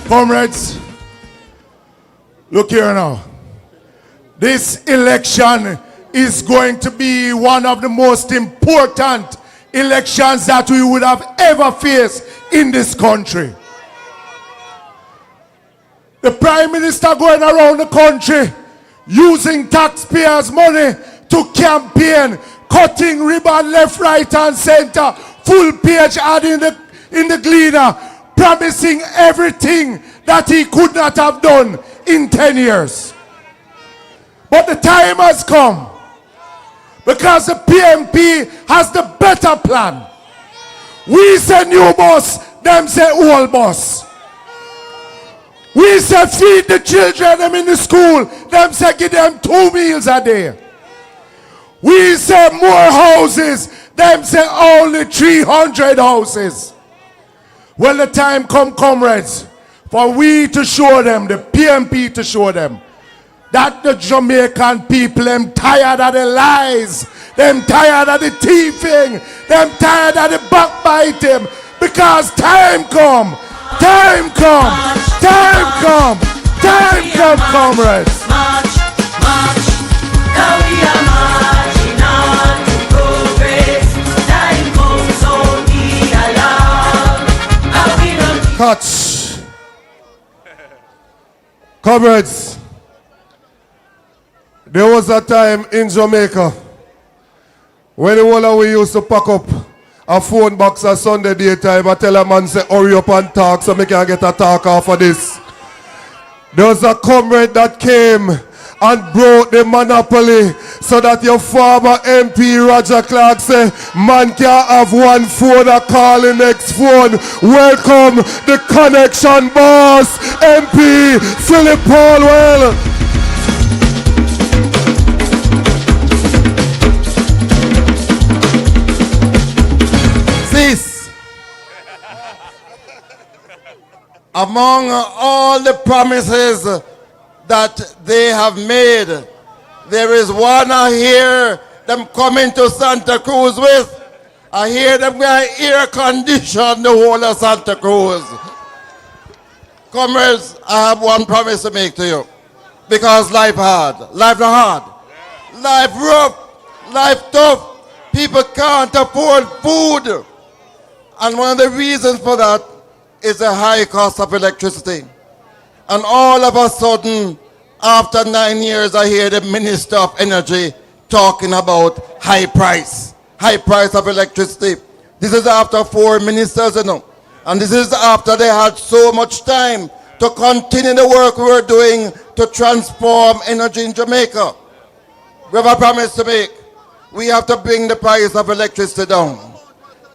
Comrades, look here now. This election is going to be one of the most important elections that we would have ever faced in this country. The Prime Minister going around the country using taxpayers' money to campaign, cutting ribbon left, right and center, full page ad in the Gleaner, promising everything that he could not have done in 10 years. But the time has come because the PNP has the better plan. We say new boss, them say old boss. We say feed the children them in the school, them say give them 2 meals a day. We say more houses, them say only 300 houses. Well, the time come, comrades, for we to show them, the PNP to show them, that the Jamaican people, them tired of the lies, them tired of the thieving, them tired of the backbiting, because time come, time come, time come, time come, comrades. March, march, now we are marching on to progress. Time comes, so be alarmed. Catch. Comrades, there was a time in Jamaica when the whole of we used to pack up a phone box at Sunday daytime and tell a man say hurry up and talk so me can get a talk off of this. There was a comrade that came and broke the monopoly so that your former MP Roger Clark say man can't have one phone or call the next phone. Welcome the connection boss, MP Philip Paulwell. among all the promises that they have made, there is one I hear them coming to Santa Cruz with. I hear them going to air condition the whole of Santa Cruz. Comrades, I have one promise to make to you. Because life hard, life not hard, life rough, life tough. People can't afford food. And one of the reasons for that is the high cost of electricity. And all of a sudden, after 9 years, I hear the Minister of Energy talking about high price of electricity. This is after 4 ministers, you know. And this is after they had so much time to continue the work we were doing to transform energy in Jamaica. We have a promise to make. We have to bring the price of electricity down.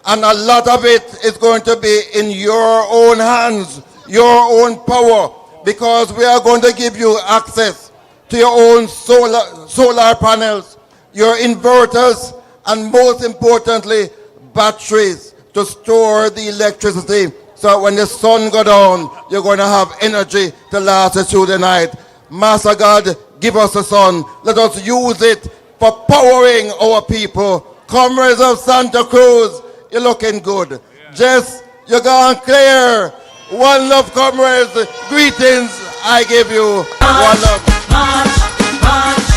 And a lot of it is going to be in your own hands, your own power, because we are going to give you access to your own solar panels, your inverters, and most importantly, batteries to store the electricity so that when the sun goes down, you're going to have energy to last us through the night. Master God, give us the sun. Let us use it for powering our people. Comrades of Santa Cruz, you're looking good. Jess, you're gone clear. One love, comrades. Greetings, I give you. One love. March, march,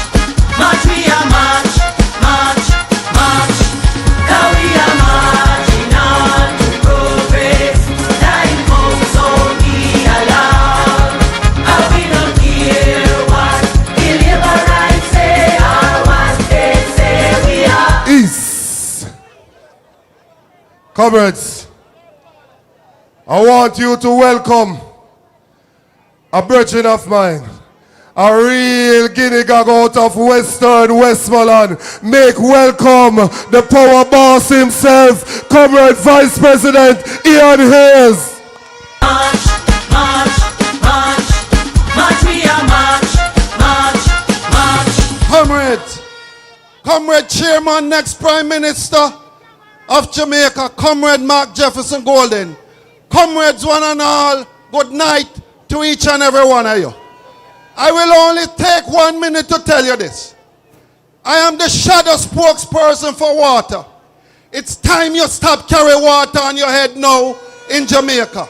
march, we are march, march, march. Now we are marching on to progress. Time comes, so be alarmed. And we don't care what the labor rights say or what they say we are. East. Comrades, I want you to welcome a brethren of mine, a real guinea gag out of Western Westmoreland. Make welcome the power boss himself, Comrade Vice President Ian Hayes. March, march, march, march, we are march, march, march. Comrade Chairman, next Prime Minister of Jamaica, Comrade Mark Jefferson Golden. Comrades one and all, good night to each and every one of you. I will only take 1 minute to tell you this. I am the shadow spokesperson for water. It's time you stop carrying water on your head now in Jamaica.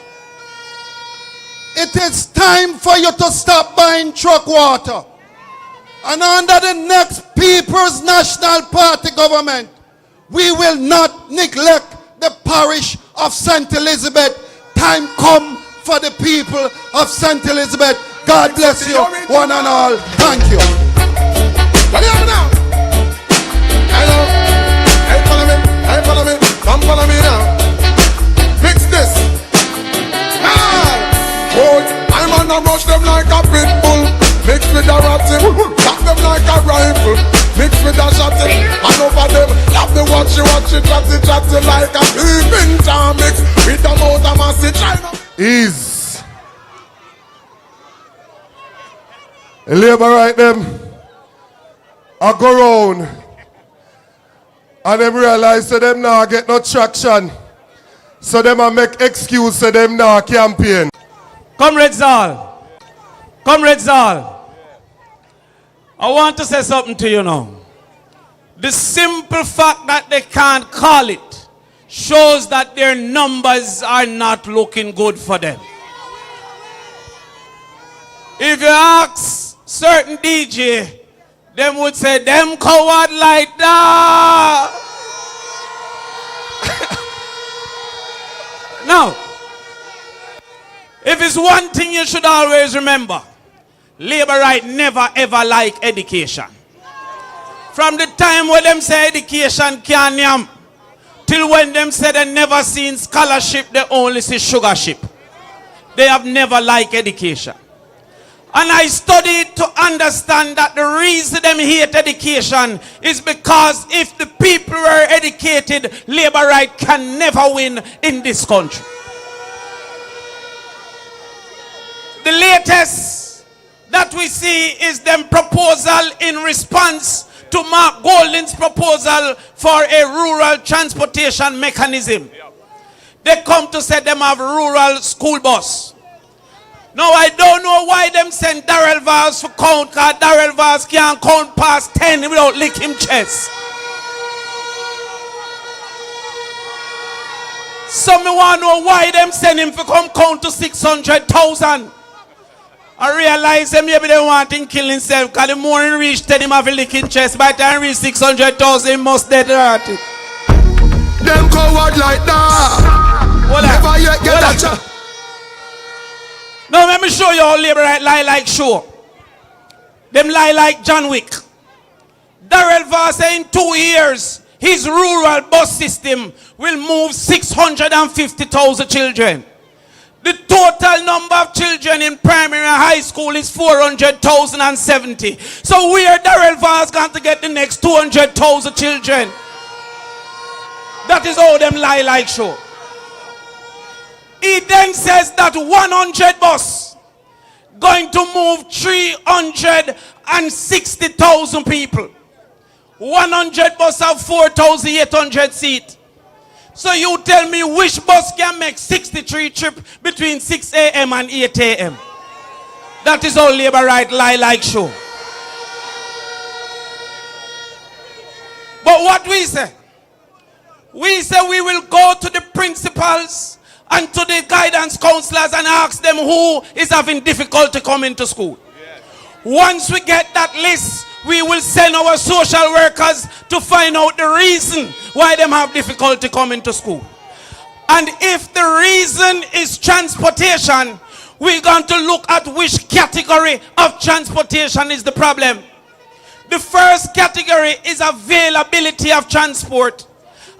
It is time for you to stop buying truck water. And under the next People's National Party government, we will not neglect the parish of St. Elizabeth. Time come for the people of St. Elizabeth. God bless you, one and all. Thank you. What do you have now? Hello. Hey, follow me. Hey, follow me. Come follow me now. Fix this. Ah. Boy, I'm on a rush them like a pit bull. Mix with a ratty. Tap them like a rifle. Mix with a shotty. And over them, love the watchy, chatty like a peeping Tom mix. With a motor massy China. Is the labor right them I go round and them realize that them now get no traction. So them a make excuse to them now campaign. Comrades all, I want to say something to you now. The simple fact that they can't call it shows that their numbers are not looking good for them. If you ask certain DJ, them would say, them coward like that. Now, if it's one thing you should always remember, Labour right never ever like education. From the time when them say education can't yam, till when them say they never seen scholarship, they only see sugarship. They have never liked education. And I studied to understand that the reason them hate education is because if the people were educated, Labour right can never win in this country. The latest that we see is them proposal in response to Mark Golden's proposal for a rural transportation mechanism. They come to say them have rural school bus. Now I don't know why them send Darrell Vars for count, because Darrell Vars can't count past 10 without lick him chest. So me want to know why them send him for come count to 600,000. I realize them maybe they want him kill himself, because the more he reach 10 him have a lick him chest. By the time he reach 600,000 he must dead at it. Them coward like that. Never yet get a chance. Now let me show you how Labour right lie like sure. Them lie like John Wick. Darrell Vars say in 2 years, his rural bus system will move 650,000 children. The total number of children in primary and high school is 400,070. So where Darrell Vars going to get the next 200,000 children? That is how them lie like sure. He then says that 100 bus going to move 360,000 people. 100 bus have 4,800 seats. So you tell me which bus can make 63 trips between 6 a.m. and 8 a.m. That is how Labour right lie like show. But what we say? We say we will go to the principals and to the guidance counselors and ask them who is having difficulty coming to school. Once we get that list, we will send our social workers to find out the reason why them have difficulty coming to school. And if the reason is transportation, we're going to look at which category of transportation is the problem. The first category is availability of transport.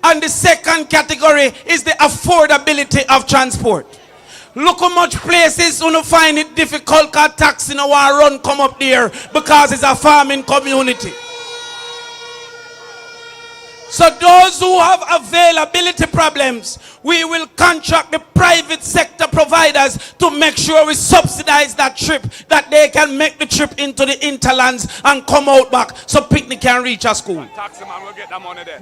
And the second category is the affordability of transport. Look how much places you find it difficult because taxi no one run come up there because it's a farming community. So those who have availability problems, we will contract the private sector providers to make sure we subsidize that trip, that they can make the trip into the interlands and come out back so picnic can reach a school.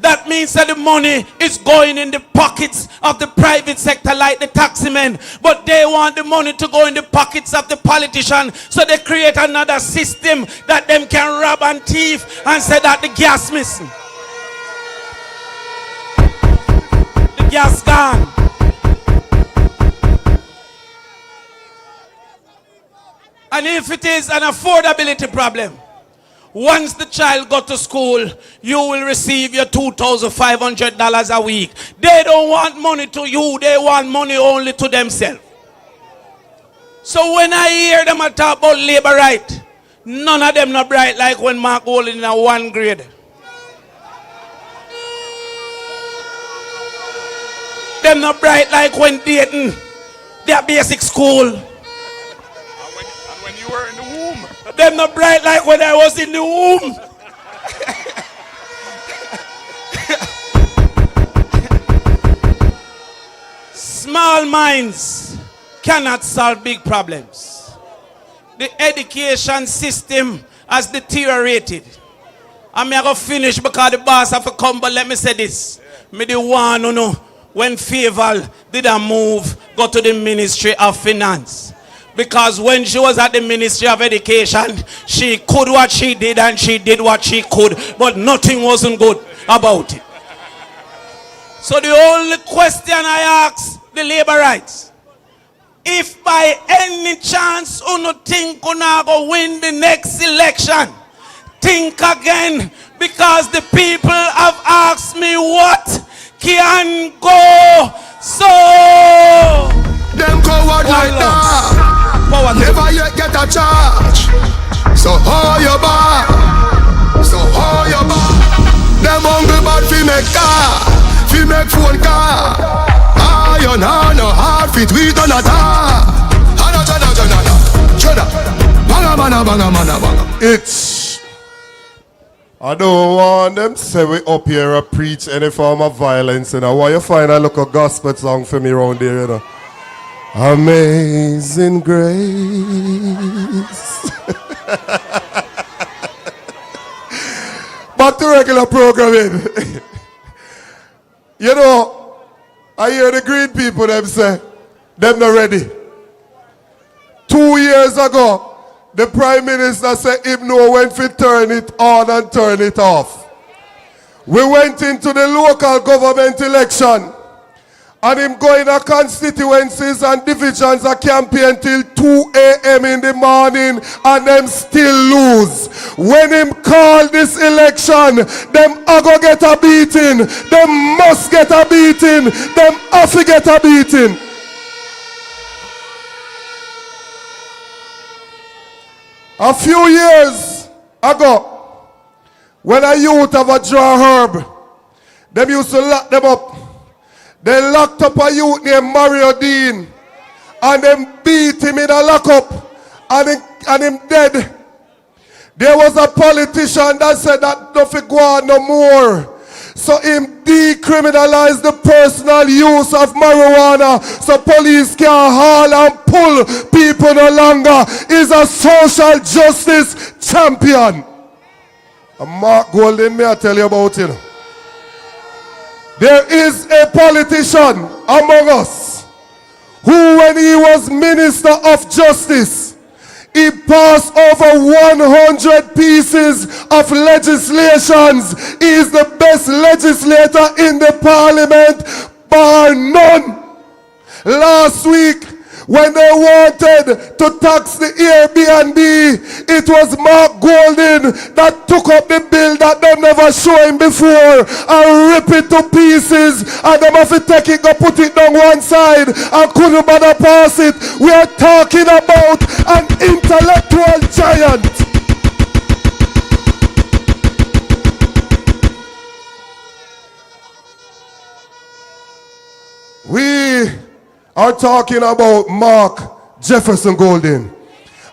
That means that the money is going in the pockets of the private sector like the taxi men, but they want the money to go in the pockets of the politician, so they create another system that them can rob and thief and say that the gas missing. Gas gone. And if it is an affordability problem, once the child got to school, you will receive your $2,500 a week. They don't want money to you, they want money only to themselves. So when I hear them talk about labor right, none of them not bright like when Mark Holding in a 1 grade. Them not bright like when Dayton, their basic school. And when you were in the womb. Them not bright like when I was in the womb. Small minds cannot solve big problems. The education system has deteriorated. I'm going to finish because the boss have to come, but let me say this. Me the one who know. When Faval did a move, go to the Ministry of Finance. Because when she was at the Ministry of Education, she could what she did and she did what she could, but nothing wasn't good about it. So the only question I ask the labor rights, if by any chance you think you not go win the next election, think again, because the people have asked me what can go so. Them coward like that. Never yet get a charge. So hold your bar. So hold your bar. Them hungry bad fi make car, fi make phone car. Iron no hard fit we don't attack. It's I don't want them to say we up here and preach any form of violence, you know. Why you find a local gospel song for me around there, you know? Amazing grace. Back to regular programming. You know, I hear the green people them say, them not ready. 2 2 years ago, the Prime Minister said him know when to turn it on and turn it off. We went into the local government election and him going to constituencies and divisions of campaign till 2 a.m. in the morning and them still lose. When him call this election, them are going to get a beating. Them must get a beating. Them have to get a beating. A few years ago, when a youth of a draw herb, them used to lock them up. They locked up a youth named Mario Dean and them beat him in a lockup and him dead. There was a politician that said that nothing go on no more. So him decriminalized the personal use of marijuana so police can haul and pull people no longer. He's a social justice champion. And Mark Golden, may I tell you about it? There is a politician among us who, when he was Minister of Justice, he passed over 100 pieces of legislations. He is the best legislator in the parliament, bar none. Last week, when they wanted to tax the Airbnb, it was Mark Golden that took up the bill that they never shown him before and rip it to pieces, and them have to take it and put it down one side and couldn't bother pass it. We are talking about an intellectual giant. We are talking about Mark Jefferson Golden,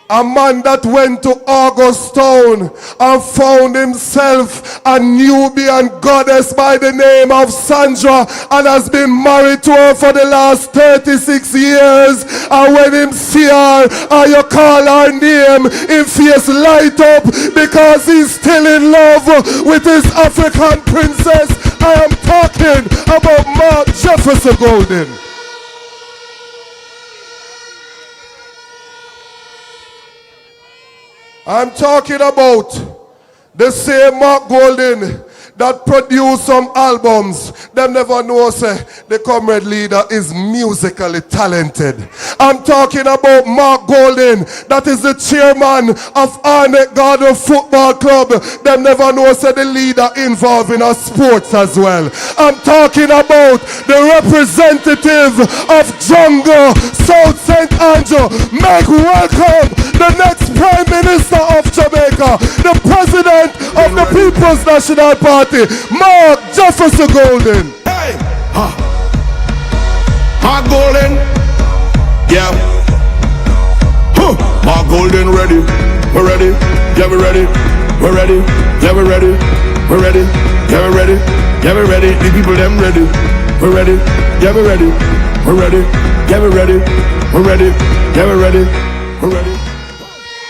a man that went to Augustown and found himself a Nubian goddess by the name of Sandra and has been married to her for the last 36 years. And when him see her and you call her name, his face light up because he's still in love with his African princess. I am talking about Mark Jefferson Golden. I'm talking about the same Mark Golden that produced some albums. Them never know, say, the comrade leader is musically talented. I'm talking about Mark Golden, that is the chairman of Arnett Garden Football Club. Them never know, say, the leader involved in our sports as well. I'm talking about the representative of Jungle, South St. Andrew. Make welcome the next Prime Minister of Jamaica, the President of the People's National Party, Mark Jefferson Golden. Hey! Mark Golden. Yeah. Mark Golden ready. We're ready. Yeah, we're ready. We're ready. Yeah, we're ready. We're ready. Yeah, we're ready. Yeah, we're ready. The people them ready. We're ready. Yeah, we're ready. We're ready. Yeah, we're ready. We're ready. Yeah, we're ready. We're ready.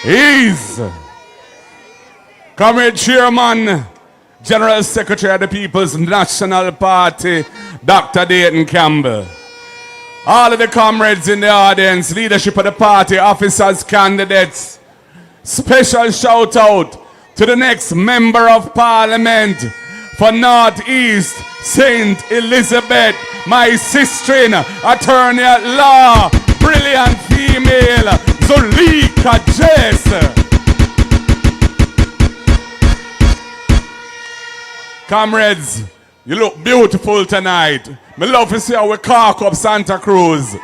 He's Comrade Chairman, General Secretary of the People's National Party, Dr. Dayton Campbell. All of the comrades in the audience, leadership of the party, officers, candidates. Special shout out to the next Member of Parliament for Northeast St. Elizabeth, my sister, attorney at law, brilliant female, Zulika Jess. Comrades, you look beautiful tonight. Me love to see how we cark up Santa Cruz.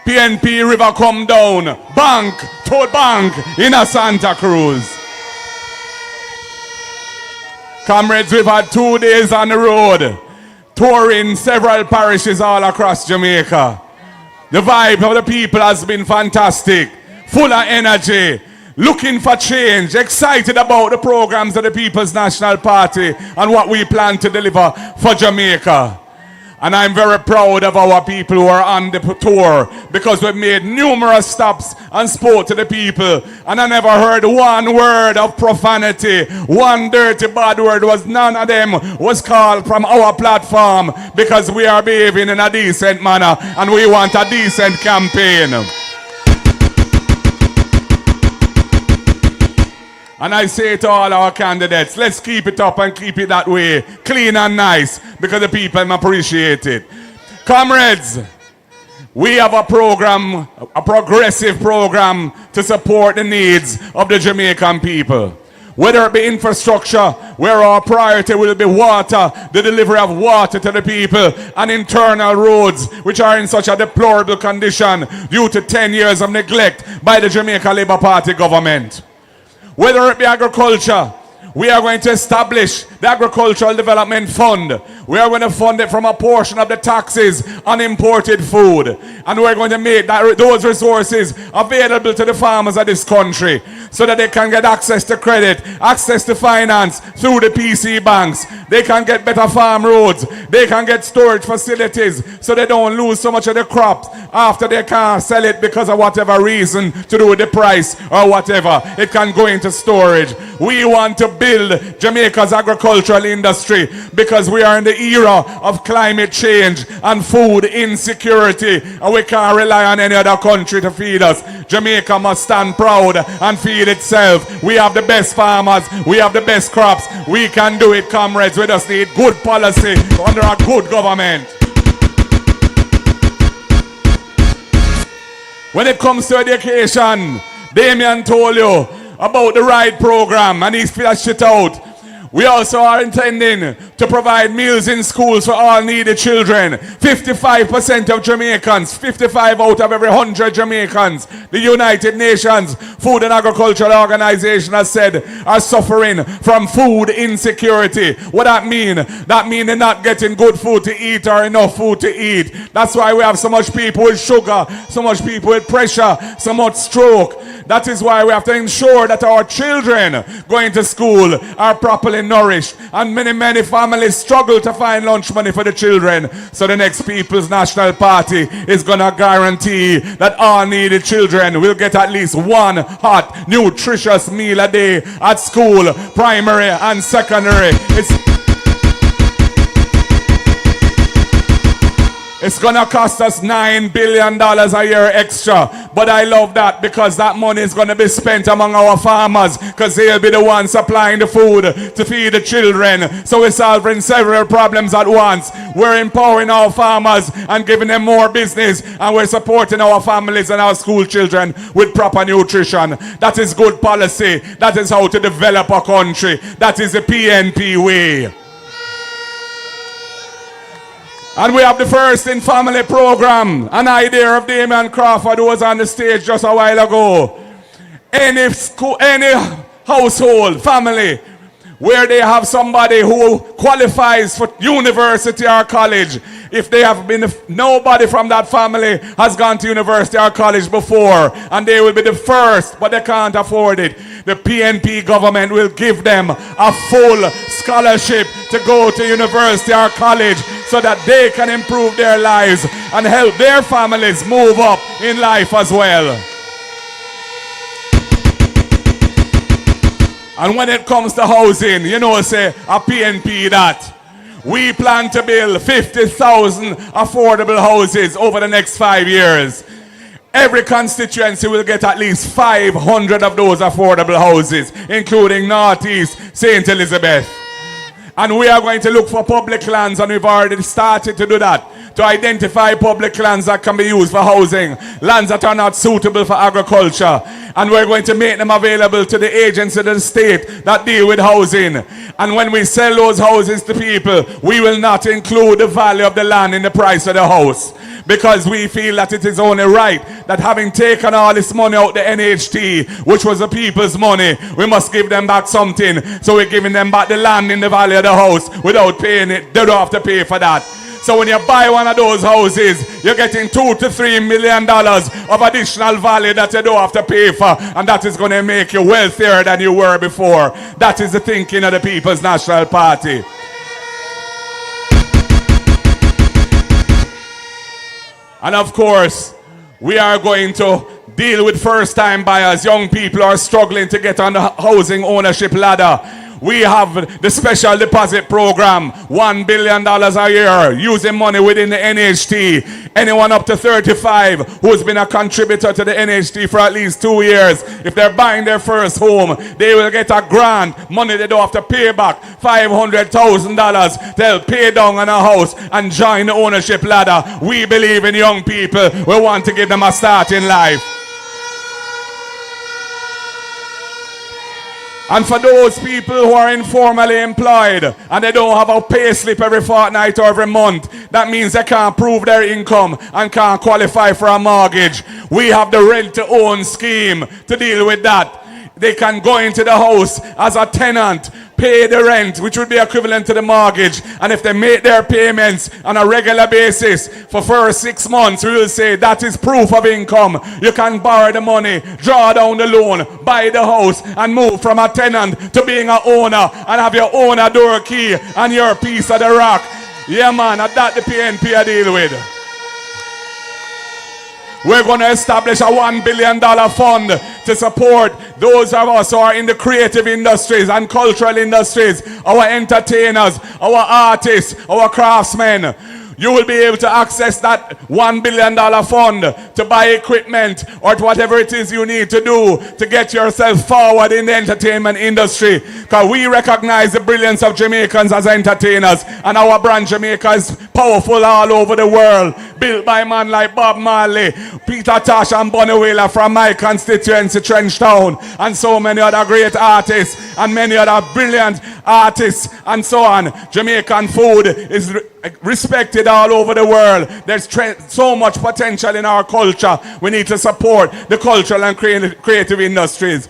PNP River come down. Bank, toad bank in a Santa Cruz. Comrades, we've had 2 days on the road, touring several parishes all across Jamaica. The vibe of the people has been fantastic, full of energy, looking for change, excited about the programs of the People's National Party and what we plan to deliver for Jamaica. And I'm very proud of our people who are on the tour because we've made numerous stops and spoke to the people. And I never heard one word of profanity. One dirty bad word was none of them was called from our platform because we are behaving in a decent manner and we want a decent campaign. And I say to all our candidates, let's keep it up and keep it that way, clean and nice, because the people appreciate it. Comrades, we have a program, a progressive program to support the needs of the Jamaican people. Whether it be infrastructure, where our priority will be water, the delivery of water to the people, and internal roads, which are in such a deplorable condition due to 10 years of neglect by the Jamaica Labour Party government. Whether it be agriculture, we are going to establish the Agricultural Development Fund. We are going to fund it from a portion of the taxes on imported food. And we're going to make those resources available to the farmers of this country so that they can get access to credit, access to finance through the PC banks. They can get better farm roads. They can get storage facilities so they don't lose so much of the crops after they can't sell it because of whatever reason to do with the price or whatever. It can go into storage. We want to build Jamaica's agricultural industry because we are in the era of climate change and food insecurity, and we can't rely on any other country to feed us. Jamaica must stand proud and feed itself. We have the best farmers, we have the best crops. We can do it, comrades. We just need good policy under a good government. When it comes to education, Damien told you about the RIDE program, and he's flashed it out. We also are intending to provide meals in schools for all needy children. 55% of Jamaicans, 55 out of every 100 Jamaicans, the United Nations Food and Agricultural Organization has said, are suffering from food insecurity. What that mean? That means they're not getting good food to eat or enough food to eat. That's why we have so much people with sugar, so much people with pressure, so much stroke. That is why we have to ensure that our children going to school are properly nourished. And many families struggle to find lunch money for the children. So the next People's National Party is going to guarantee that all needy children will get at least one hot, nutritious meal a day at school, primary and secondary. It's gonna cost us $9 billion a year extra. But I love that because that money is gonna be spent among our farmers because they'll be the ones supplying the food to feed the children. So we're solving several problems at once. We're empowering our farmers and giving them more business, and we're supporting our families and our school children with proper nutrition. That is good policy. That is how to develop a country. That is the PNP way. And we have the First in Family program, an idea of Damien Crawford, who was on the stage just a while ago. Any household, family, where they have somebody who qualifies for university or college, if they have been, nobody from that family has gone to university or college before, and they will be the first, but they can't afford it. The PNP government will give them a full scholarship to go to university or college so that they can improve their lives and help their families move up in life as well. And when it comes to housing, you know, say a PNP that we plan to build 50,000 affordable houses over the next 5 years. Every constituency will get at least 500 of those affordable houses, including Northeast, St. Elizabeth. And we are going to look for public lands, and we've already started to do that, to identify public lands that can be used for housing, lands that are not suitable for agriculture. And we're going to make them available to the agencies of the state that deal with housing. And when we sell those houses to people, we will not include the value of the land in the price of the house. Because we feel that it is only right that having taken all this money out the NHT, which was the people's money, we must give them back something. So we're giving them back the land in the value of the house without paying it. They don't have to pay for that. So when you buy one of those houses, you're getting $2 to $3 million of additional value that you don't have to pay for. And that is going to make you wealthier than you were before. That is the thinking of the People's National Party. And of course, we are going to deal with first-time buyers. Young people are struggling to get on the housing ownership ladder. We have the special deposit program, $1 billion a year, using money within the NHT. Anyone up to 35 who's been a contributor to the NHT for at least 2 years, if they're buying their first home, they will get a grant, money they don't have to pay back, $500,000. They'll pay down on a house and join the ownership ladder. We believe in young people. We want to give them a start in life. And for those people who are informally employed and they don't have a pay slip every fortnight or every month, that means they can't prove their income and can't qualify for a mortgage. We have the rent-to-own scheme to deal with that. They can go into the house as a tenant, pay the rent, which would be equivalent to the mortgage. And if they make their payments on a regular basis for first 6 months, we will say that is proof of income. You can borrow the money, draw down the loan, buy the house, and move from a tenant to being an owner and have your owner door key and your piece of the rock. Yeah, man, that's the PNP I deal with. We're going to establish a $1 billion fund to support those of us who are in the creative industries and cultural industries, our entertainers, our artists, our craftsmen. You will be able to access that $1 billion fund to buy equipment or whatever it is you need to do to get yourself forward in the entertainment industry. Because we recognize the brilliance of Jamaicans as entertainers, and our brand Jamaica is powerful all over the world. Built by man like Bob Marley, Peter Tosh and Bunny Wailer from my constituency, Trenchtown, and so many other great artists and many other brilliant artists and so on. Jamaican food is respected all over the world. There's so much potential in our culture. We need to support the cultural and creative industries.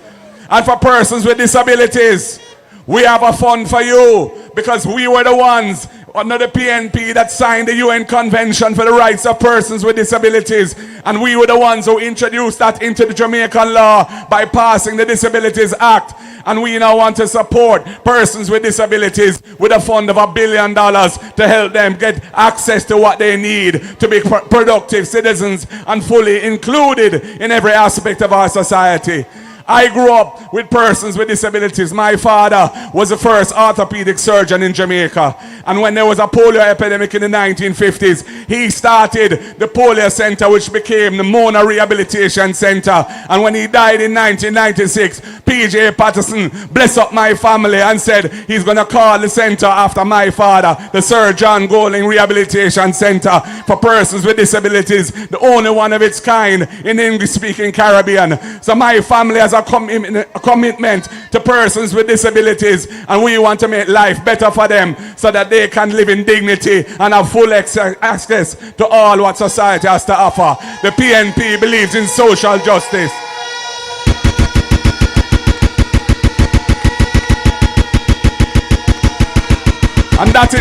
And for persons with disabilities, we have a fund for you, because we were the ones under the PNP that signed the UN Convention for the Rights of Persons with Disabilities, and we were the ones who introduced that into the Jamaican law by passing the Disabilities Act. And we now want to support persons with disabilities with a fund of $1 billion to help them get access to what they need to be productive citizens and fully included in every aspect of our society. I grew up with persons with disabilities. My father was the first orthopedic surgeon in Jamaica. And when there was a polio epidemic in the 1950s, he started the polio center, which became the Mona Rehabilitation Center. And when he died in 1996, P.J. Patterson blessed up my family and said he's going to call the center after my father, the Sir John Golding Rehabilitation Center for persons with disabilities, the only one of its kind in the English-speaking Caribbean. So my family has a commitment to persons with disabilities, and we want to make life better for them so that they can live in dignity and have full access to all what society has to offer. The PNP believes in social justice. And that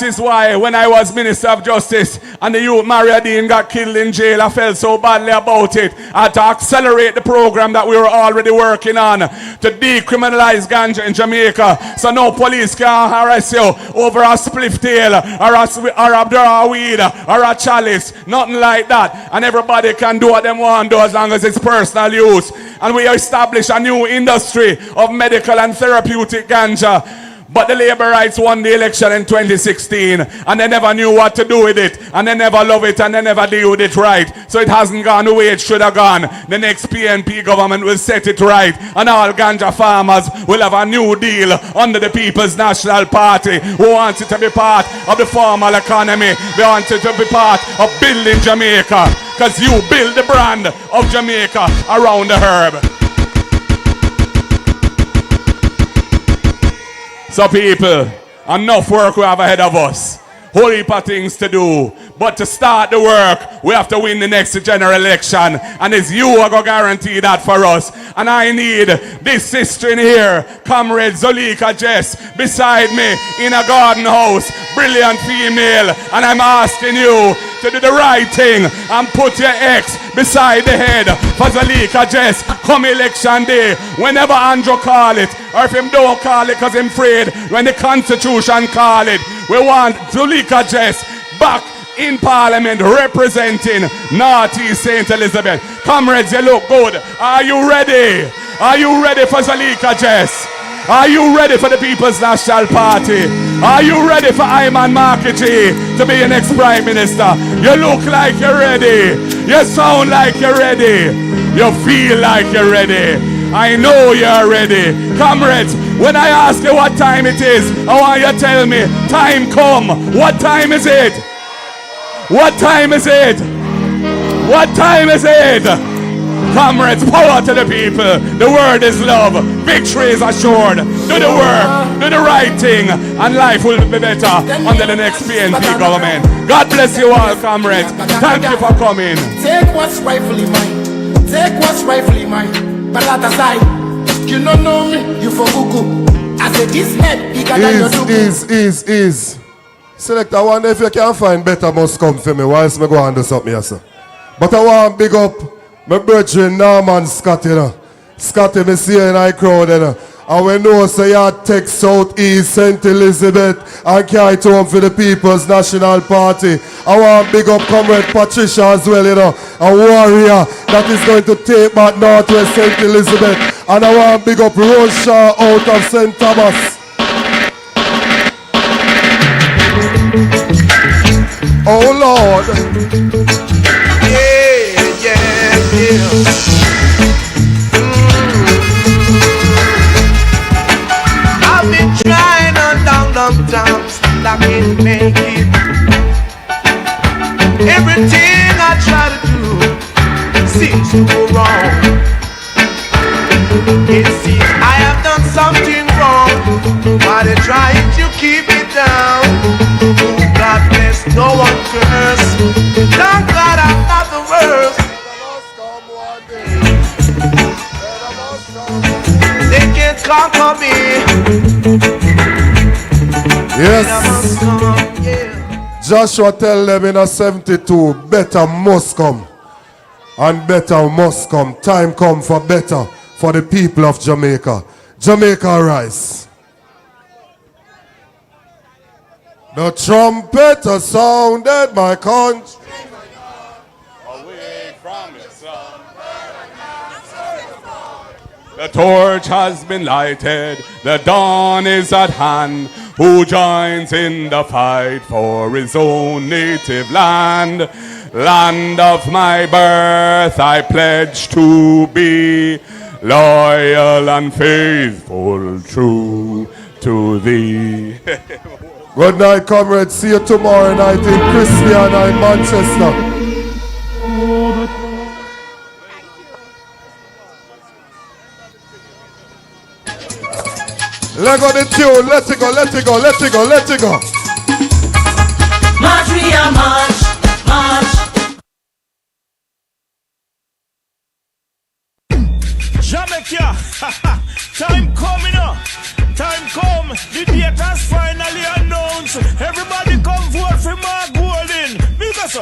is why when I was Minister of Justice and the youth Maria Dean got killed in jail, I felt so badly about it. I had to accelerate the program that we were already working on to decriminalize ganja in Jamaica, so no police can harass you over a spliff tail or a draw weed or a chalice, nothing like that. And everybody can do what they want to do as long as it's personal use. And we established a new industry of medical and therapeutic ganja. But the Labour Rights won the election in 2016, and they never knew what to do with it, and they never love it, and they never deal with it right. So it hasn't gone the way it should have gone. The next PNP government will set it right, and all ganja farmers will have a new deal under the People's National Party, who wants it to be part of the formal economy. They want it to be part of building Jamaica, because you build the brand of Jamaica around the herb. So people, enough work we have ahead of us. Whole heap of things to do. But to start the work, we have to win the next general election. And it's you who are going to guarantee that for us. And I need this sister in here, Comrade Zolika Jess, beside me in a garden house. Brilliant female. And I'm asking you to do the right thing and put your ex beside the head for Zolika Jess come election day. Whenever Andrew call it, or if him don't call it because him afraid, when the Constitution call it, we want Zolika Jess back in Parliament representing Northeast St. Elizabeth. Comrades, you look good. Are you ready? Are you ready for Zolika Jess? Are you ready for the People's National Party? Are you ready for Ayman Markiji to be your next Prime Minister? You look like you're ready. You sound like you're ready. You feel like you're ready. I know you're ready. Comrades, when I ask you what time it is, I want you to tell me, time come. What time is it? What time is it? What time is it? Comrades, power to the people. The word is love. Victory is assured. Do the work, do the right thing, and life will be better under the next PNP government. God bless you all, comrades. Thank you for coming. Take what's rightfully mine. Take what's rightfully mine. But that aside, you don't know me, you for Google. I said this head bigger than your Google. Is. Select, I wonder if you can find better must come for me whilst I go and do something here, sir. But I want to big up my brother Norman Scott, you know. Scotty, me see you in the crowd, you know. And we know, so you take South East, St. Elizabeth, and carry it home for the People's National Party. I want to big up Comrade Patricia as well, you know. A warrior that is going to take back Northwest St. Elizabeth. And I want to big up Roshaw out of St. Thomas. Oh Lord. Yeah. I've been trying a long time, still I can't make it. Everything I try to do seems to go wrong. It seems I have done something wrong, but they're trying to keep it down. Oh, God bless, no one curse. Thank God I'm not the worst. They can't conquer me. Yes. Joshua tell them in a 72, better must come. And better must come. Time come for better for the people of Jamaica. Jamaica rise. The trumpet has sounded my country. Away from the sun. The torch has been lighted. The dawn is at hand. Who joins in the fight for his own native land? Land of my birth, I pledge to be loyal and faithful, true to thee. Good night, comrades. See you tomorrow night in Christiana in Manchester. Let go the tune. Let it go, let it go, let it go, let it go. March, we are march, march. Jamaica, time coming up. Time come, the date has finally announced. Everybody come vote for Mark Golden. Because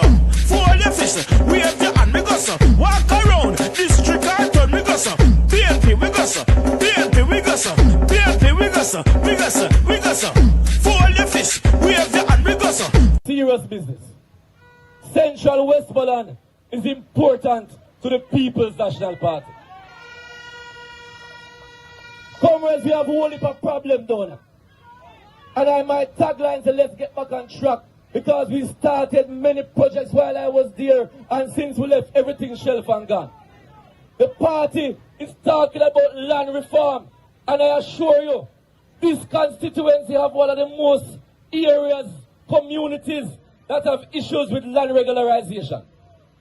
fold your fist, wave your hand, because walk around, district carton, because PNP, because PNP, because PNP, because fold your fist, wave your hand, because serious business. Central Westmoreland is important to the People's National Party. Comrades, we have a whole heap of problem down there. And my tagline said, let's get back on track, because we started many projects while I was there, and since we left, everything shelf and gone. The party is talking about land reform, and I assure you, this constituency have one of the most areas, communities that have issues with land regularization.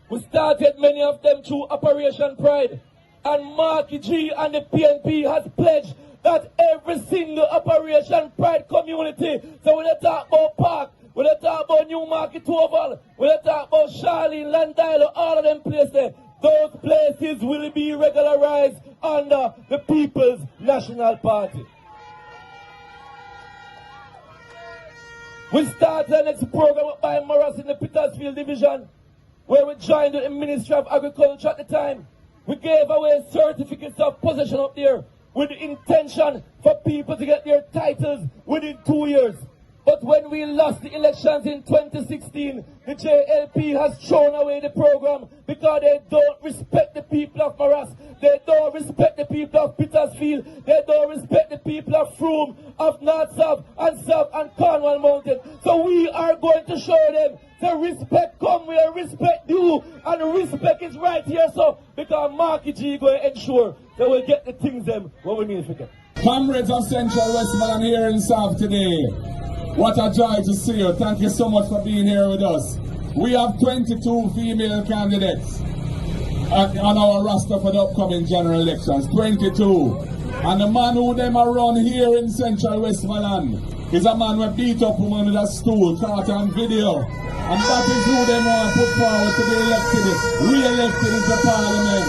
We started many of them through Operation Pride. And Marky G and the PNP has pledged that every single Operation Pride community, so when they talk about Park, when they talk about Newmarket Oval, when they talk about Charlene, Landile, all of them places, those places will be regularized under the People's National Party. We started the next program by Morris in the Petersfield Division, where we joined the Ministry of Agriculture at the time. We gave away certificates of possession up there with the intention for people to get their titles within 2 years. But when we lost the elections in 2016, the JLP has thrown away the program because they don't respect the people of Maras. They don't respect the people of Petersfield. They don't respect the people of Frome, of North South and Cornwall Mountain. So we are going to show them the respect come where respect you, and respect is right here. So because Marky G going to ensure that we'll get the things them what we need to get. Comrades of Central Westmoreland here in South today. What a joy to see you. Thank you so much for being here with us. We have 22 female candidates on our roster for the upcoming general elections. 22. And the man who them are run here in Central Westmoreland is a man who beat up woman with a stool, caught on video. And that is who they want to put forward to be elected, re-elected into Parliament.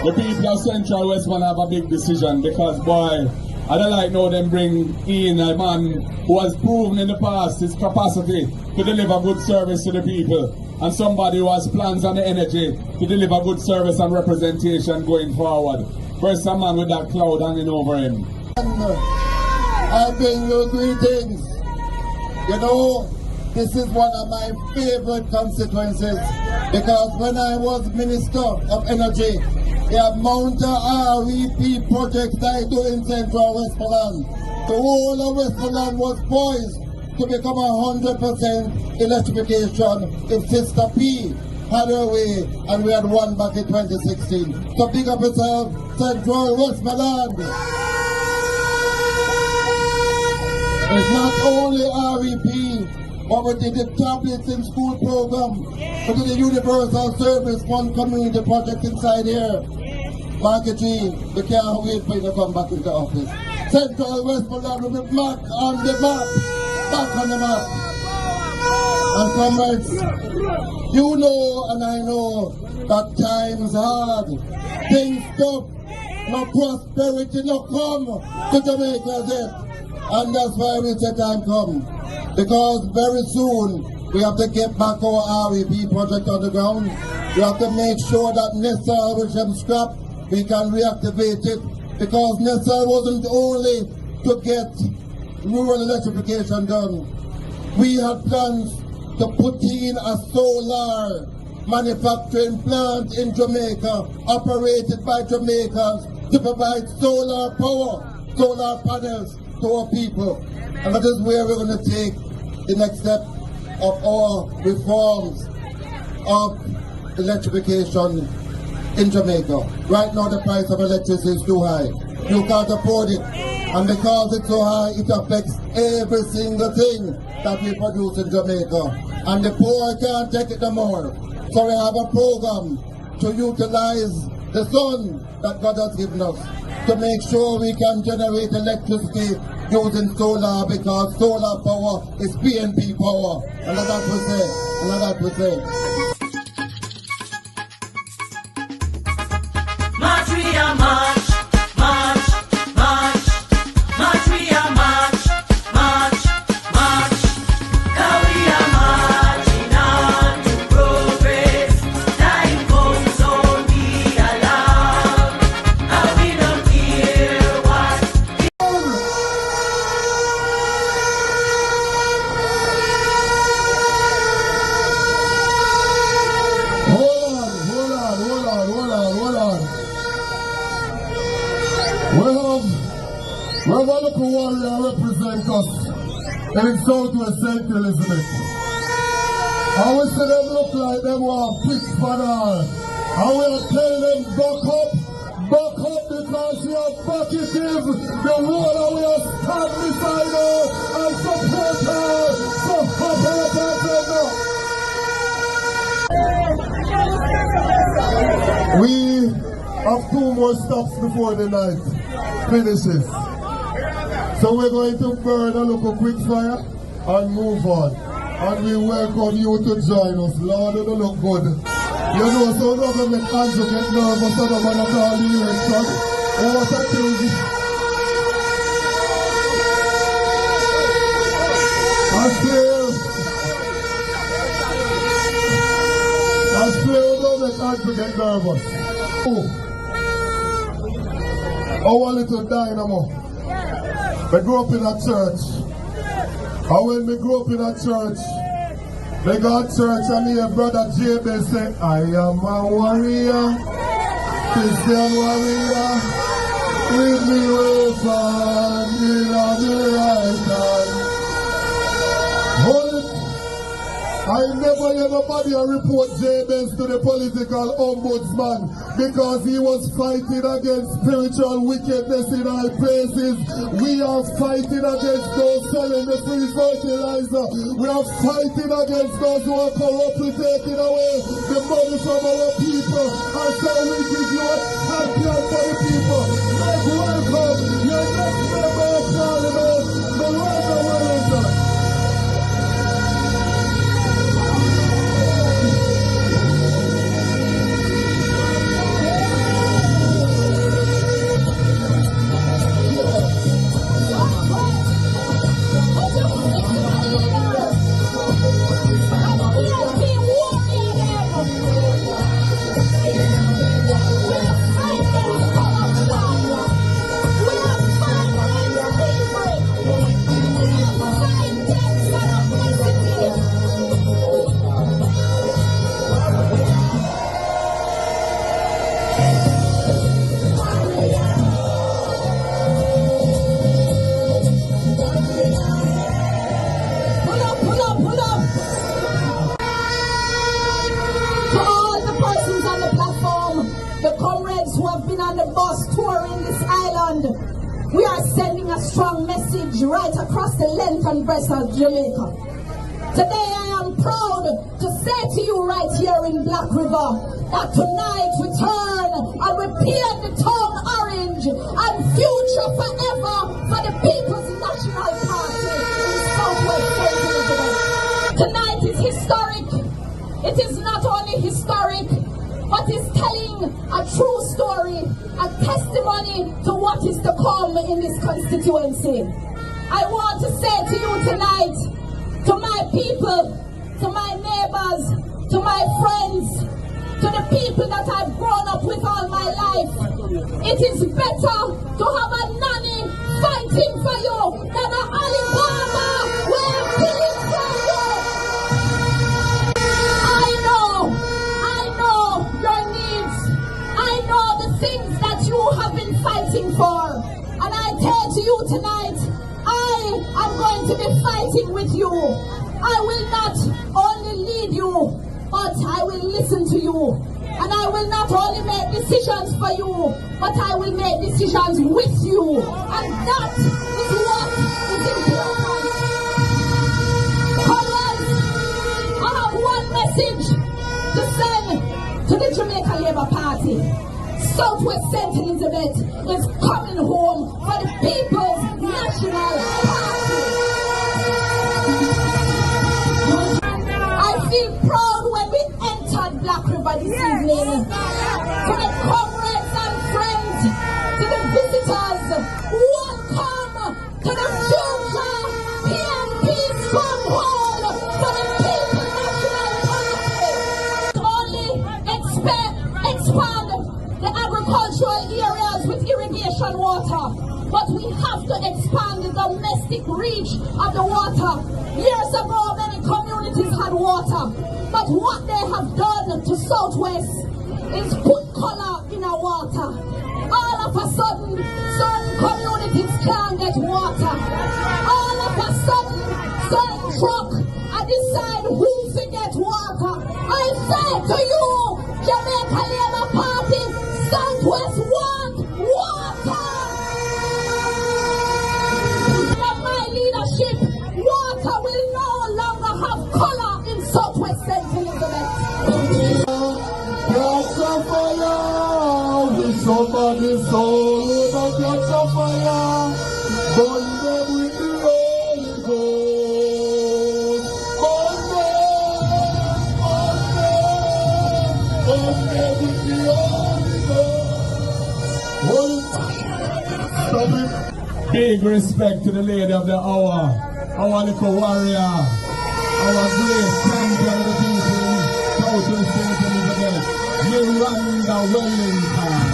The people of Central Westmoreland have a big decision because, boy, I don't like now them bring in a man who has proven in the past his capacity to deliver good service to the people, and somebody who has plans and the energy to deliver good service and representation going forward. First, a man with that cloud hanging over him. I bring you greetings. You know, this is one of my favorite constituencies because when I was Minister of Energy, the amount of REP projects I do in Central Westmoreland, the whole of Westmoreland was poised to become 100% electrification if Sister P had her way and we had won back in 2016. So big up yourself, Central Westmoreland. It's not only REP, but we did the tablets in school program, we did the Universal Service Fund community project inside here. Marky G, we can't wait for you to come back into office. Central Westmoreland will be back on the map. Back on the map. And comrades, you know and I know that time's hard. Things tough. No prosperity no come to Jamaica yet. And that's why we say time come. Because very soon we have to get back our REP project on the ground. We have to make sure that Nessa, which I'm scrapped, we can reactivate it, because Nessa wasn't only to get rural electrification done. We had plans to put in a solar manufacturing plant in Jamaica, operated by Jamaicans, to provide solar power, solar panels to our people. And that is where we're going to take the next step of our reforms of electrification in Jamaica. Right now the price of electricity is too high. You can't afford it. And because it's so high, it affects every single thing that we produce in Jamaica. And the poor can't take it no more. So we have a program to utilize the sun that God has given us to make sure we can generate electricity using solar, because solar power is PNP power. And that we say. And that we say. March, we are march, march, march, march, we are march, march, march. Now we are marching on to progress. Time comes, don't be alarmed. And we don't care what. We have a local warrior represent us in Southwest Central, isn't it? And we see them look like them want pick banner. And we'll tell them back up, because we are positive. The whole of we are stand beside her and support her. Support her. We have 2 more stops before the night finishes. So we're going to burn a little quick fire and move on. And we welcome you to join us. Lord, it'll look good. You know, so we're going to make Andrew get nervous so the man of all the election. Oh, what a thing. I swear we're going to make Andrew get nervous. Oh, our little dynamo. I grew up in a church. And when me grew up in a church, they got church and hear brother Jabez say, I am a warrior, Christian warrior, with me weapon in the right hand. Hold it. I never hear nobody report Jabez to the political ombudsman because he was fighting against spiritual wickedness in high places. We are fighting against those selling the free fertilizer. We are fighting against those who are corruptly taking away the money from our people. And so we give you a champion for the people. Make welcome your next member of parliament, Miranda Wellington. We are sending a strong message right across the length and breadth of Jamaica. Today I am proud to say to you right here in Black River that tonight we turn and we paint the town orange and future forever for the People's National Party in Southwest St. Elizabeth. Tonight is historic. It is not only historic, but it's telling a true story, a testimony to what is to come in this constituency. I want to say to you tonight, to my people, to my neighbors, to my friends, to the people that I've grown up with all my life, it is better to have a nanny fighting for you than an Alibaba waiting for you. I know your needs. I know the things that you have been fighting for. And I tell to you tonight, I am going to be fighting with you. I will not only lead you, but I will listen to you. And I will not only make decisions for you, but I will make decisions with you. And that is what is important. Comrades, I have one message to send to the Jamaica Labour Party. Southwest St. Elizabeth is coming home for the People's National Party. I feel proud when we entered Black River this evening. To the comrades and friends, to the visitors, welcome to the future PNP stronghold for the People's National Party. Only expand the agricultural areas with irrigation water, but we have to expand the domestic reach of the water. Years ago, many communities had water, but what they have done to Southwest is put color in our water. All of a sudden, certain communities can't get water. All of a sudden, certain truck decide who to get water. I say to you, Jamaica Labour Party, Southwest want water. Under my leadership, water will no longer have color in Southwest St. Elizabeth. Catch a fire with somebody's soul, but catch a fire, burn them with the Holy Ghost. Burn them with the Holy Ghost. Big respect to the lady of the hour, our little warrior, our great champion of the people, Southwest St. Elizabeth, Miranda Wellington.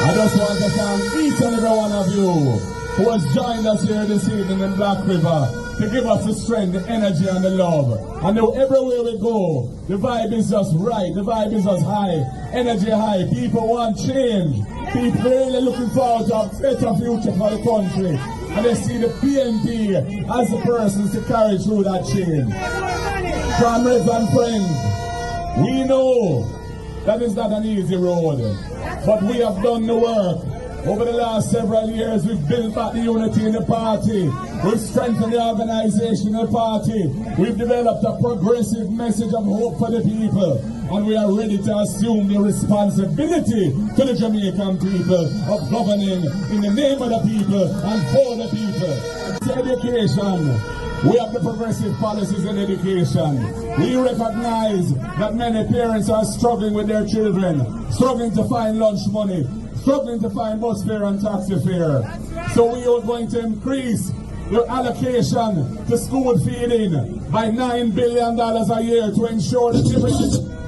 I just want to thank each and every one of you who has joined us here this evening in Black River to give us the strength, the energy, and the love. And now everywhere we go, the vibe is just right, the vibe is just high, energy high. People want change. People really looking forward to a better future for the country. And they see the PNP as the persons to carry through that change. Comrades and friends, we know that is not an easy road, but we have done the work. Over the last several years, we've built back the unity in the party. We've strengthened the organization of the party. We've developed a progressive message of hope for the people. And we are ready to assume the responsibility to the Jamaican people of governing in the name of the people and for the people. It's education. We have the progressive policies in education. We recognize that many parents are struggling with their children, struggling to find lunch money, struggling to find bus fare and taxi fare. So we are going to increase the allocation to school feeding by $9 billion a year to ensure that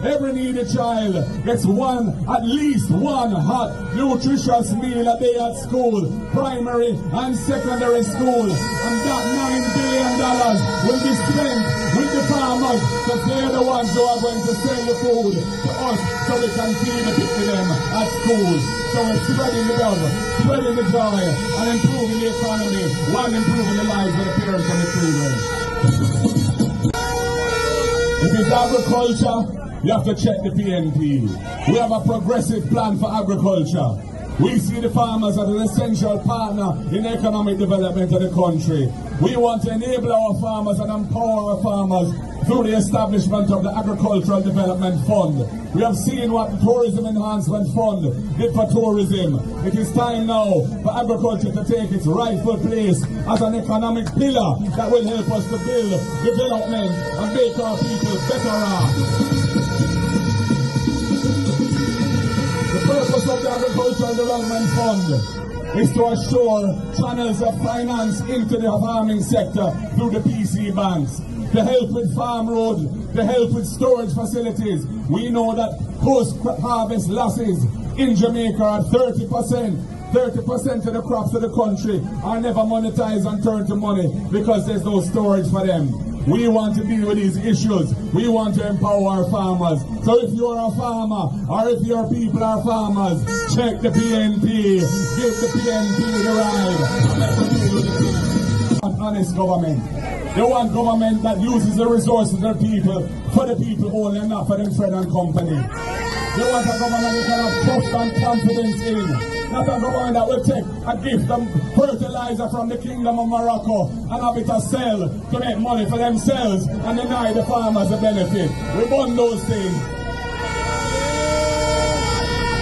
every needy child gets at least one hot, nutritious meal a day at school, primary and secondary school. And that $9 billion will be spent with the farmers, because they're the ones who are going to sell the food to us so we can feed them at school. So we're spreading the love, spreading the joy, and improving the economy while improving the lives of the parents and the children. If it's agriculture, you have to check the PNP. We have a progressive plan for agriculture. We see the farmers as an essential partner in economic development of the country. We want to enable our farmers and empower our farmers through the establishment of the Agricultural Development Fund. We have seen what the Tourism Enhancement Fund did for tourism. It is time now for agriculture to take its rightful place as an economic pillar that will help us to build development and make our people better off. The purpose of the Agricultural Development Fund is to assure channels of finance into the farming sector through the PC banks, to help with farm roads, to help with storage facilities. We know that post-harvest losses in Jamaica are 30%. 30% of the crops of the country are never monetized and turned to money because there's no storage for them. We want to deal with these issues. We want to empower our farmers. So if you're a farmer, or if your people are farmers, check the PNP. Give the PNP the ride. An honest government. They want government that uses the resources of the people for the people only and not for them friend and company. They want a government they can have trust and confidence in. Not a government that will take a gift of fertilizer from the Kingdom of Morocco and have it to sell to make money for themselves and deny the farmers the benefit. We want those things.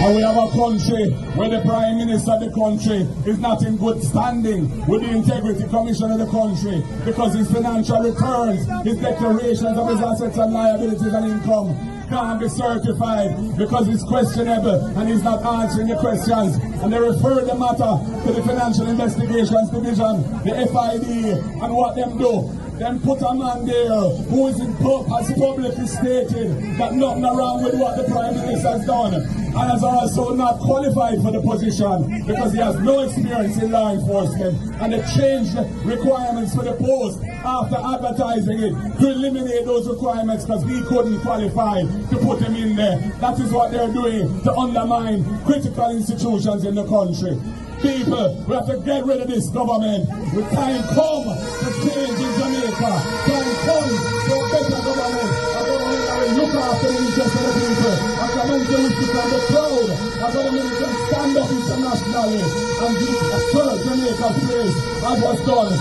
And we have a country where the Prime Minister of the country is not in good standing with the Integrity Commission of the country because his financial returns, his declarations of his assets and liabilities and income can't be certified because it's questionable and he's not answering the questions. And they refer the matter to the Financial Investigations Division, the FID, and what them do. Then put a man there who has publicly stated that nothing wrong with what the Prime Minister has done and has also not qualified for the position because he has no experience in law enforcement, and they changed the requirements for the post after advertising it to eliminate those requirements because he couldn't qualify to put him in there. That is what they're doing to undermine critical institutions in the country. People, we have to get rid of this government. The time come to change in Jamaica. Time come to a better government. A government that will look after the interests of the people. A government that will sit on the crowd. A government that can stand up internationally and give a third Jamaica place as was done.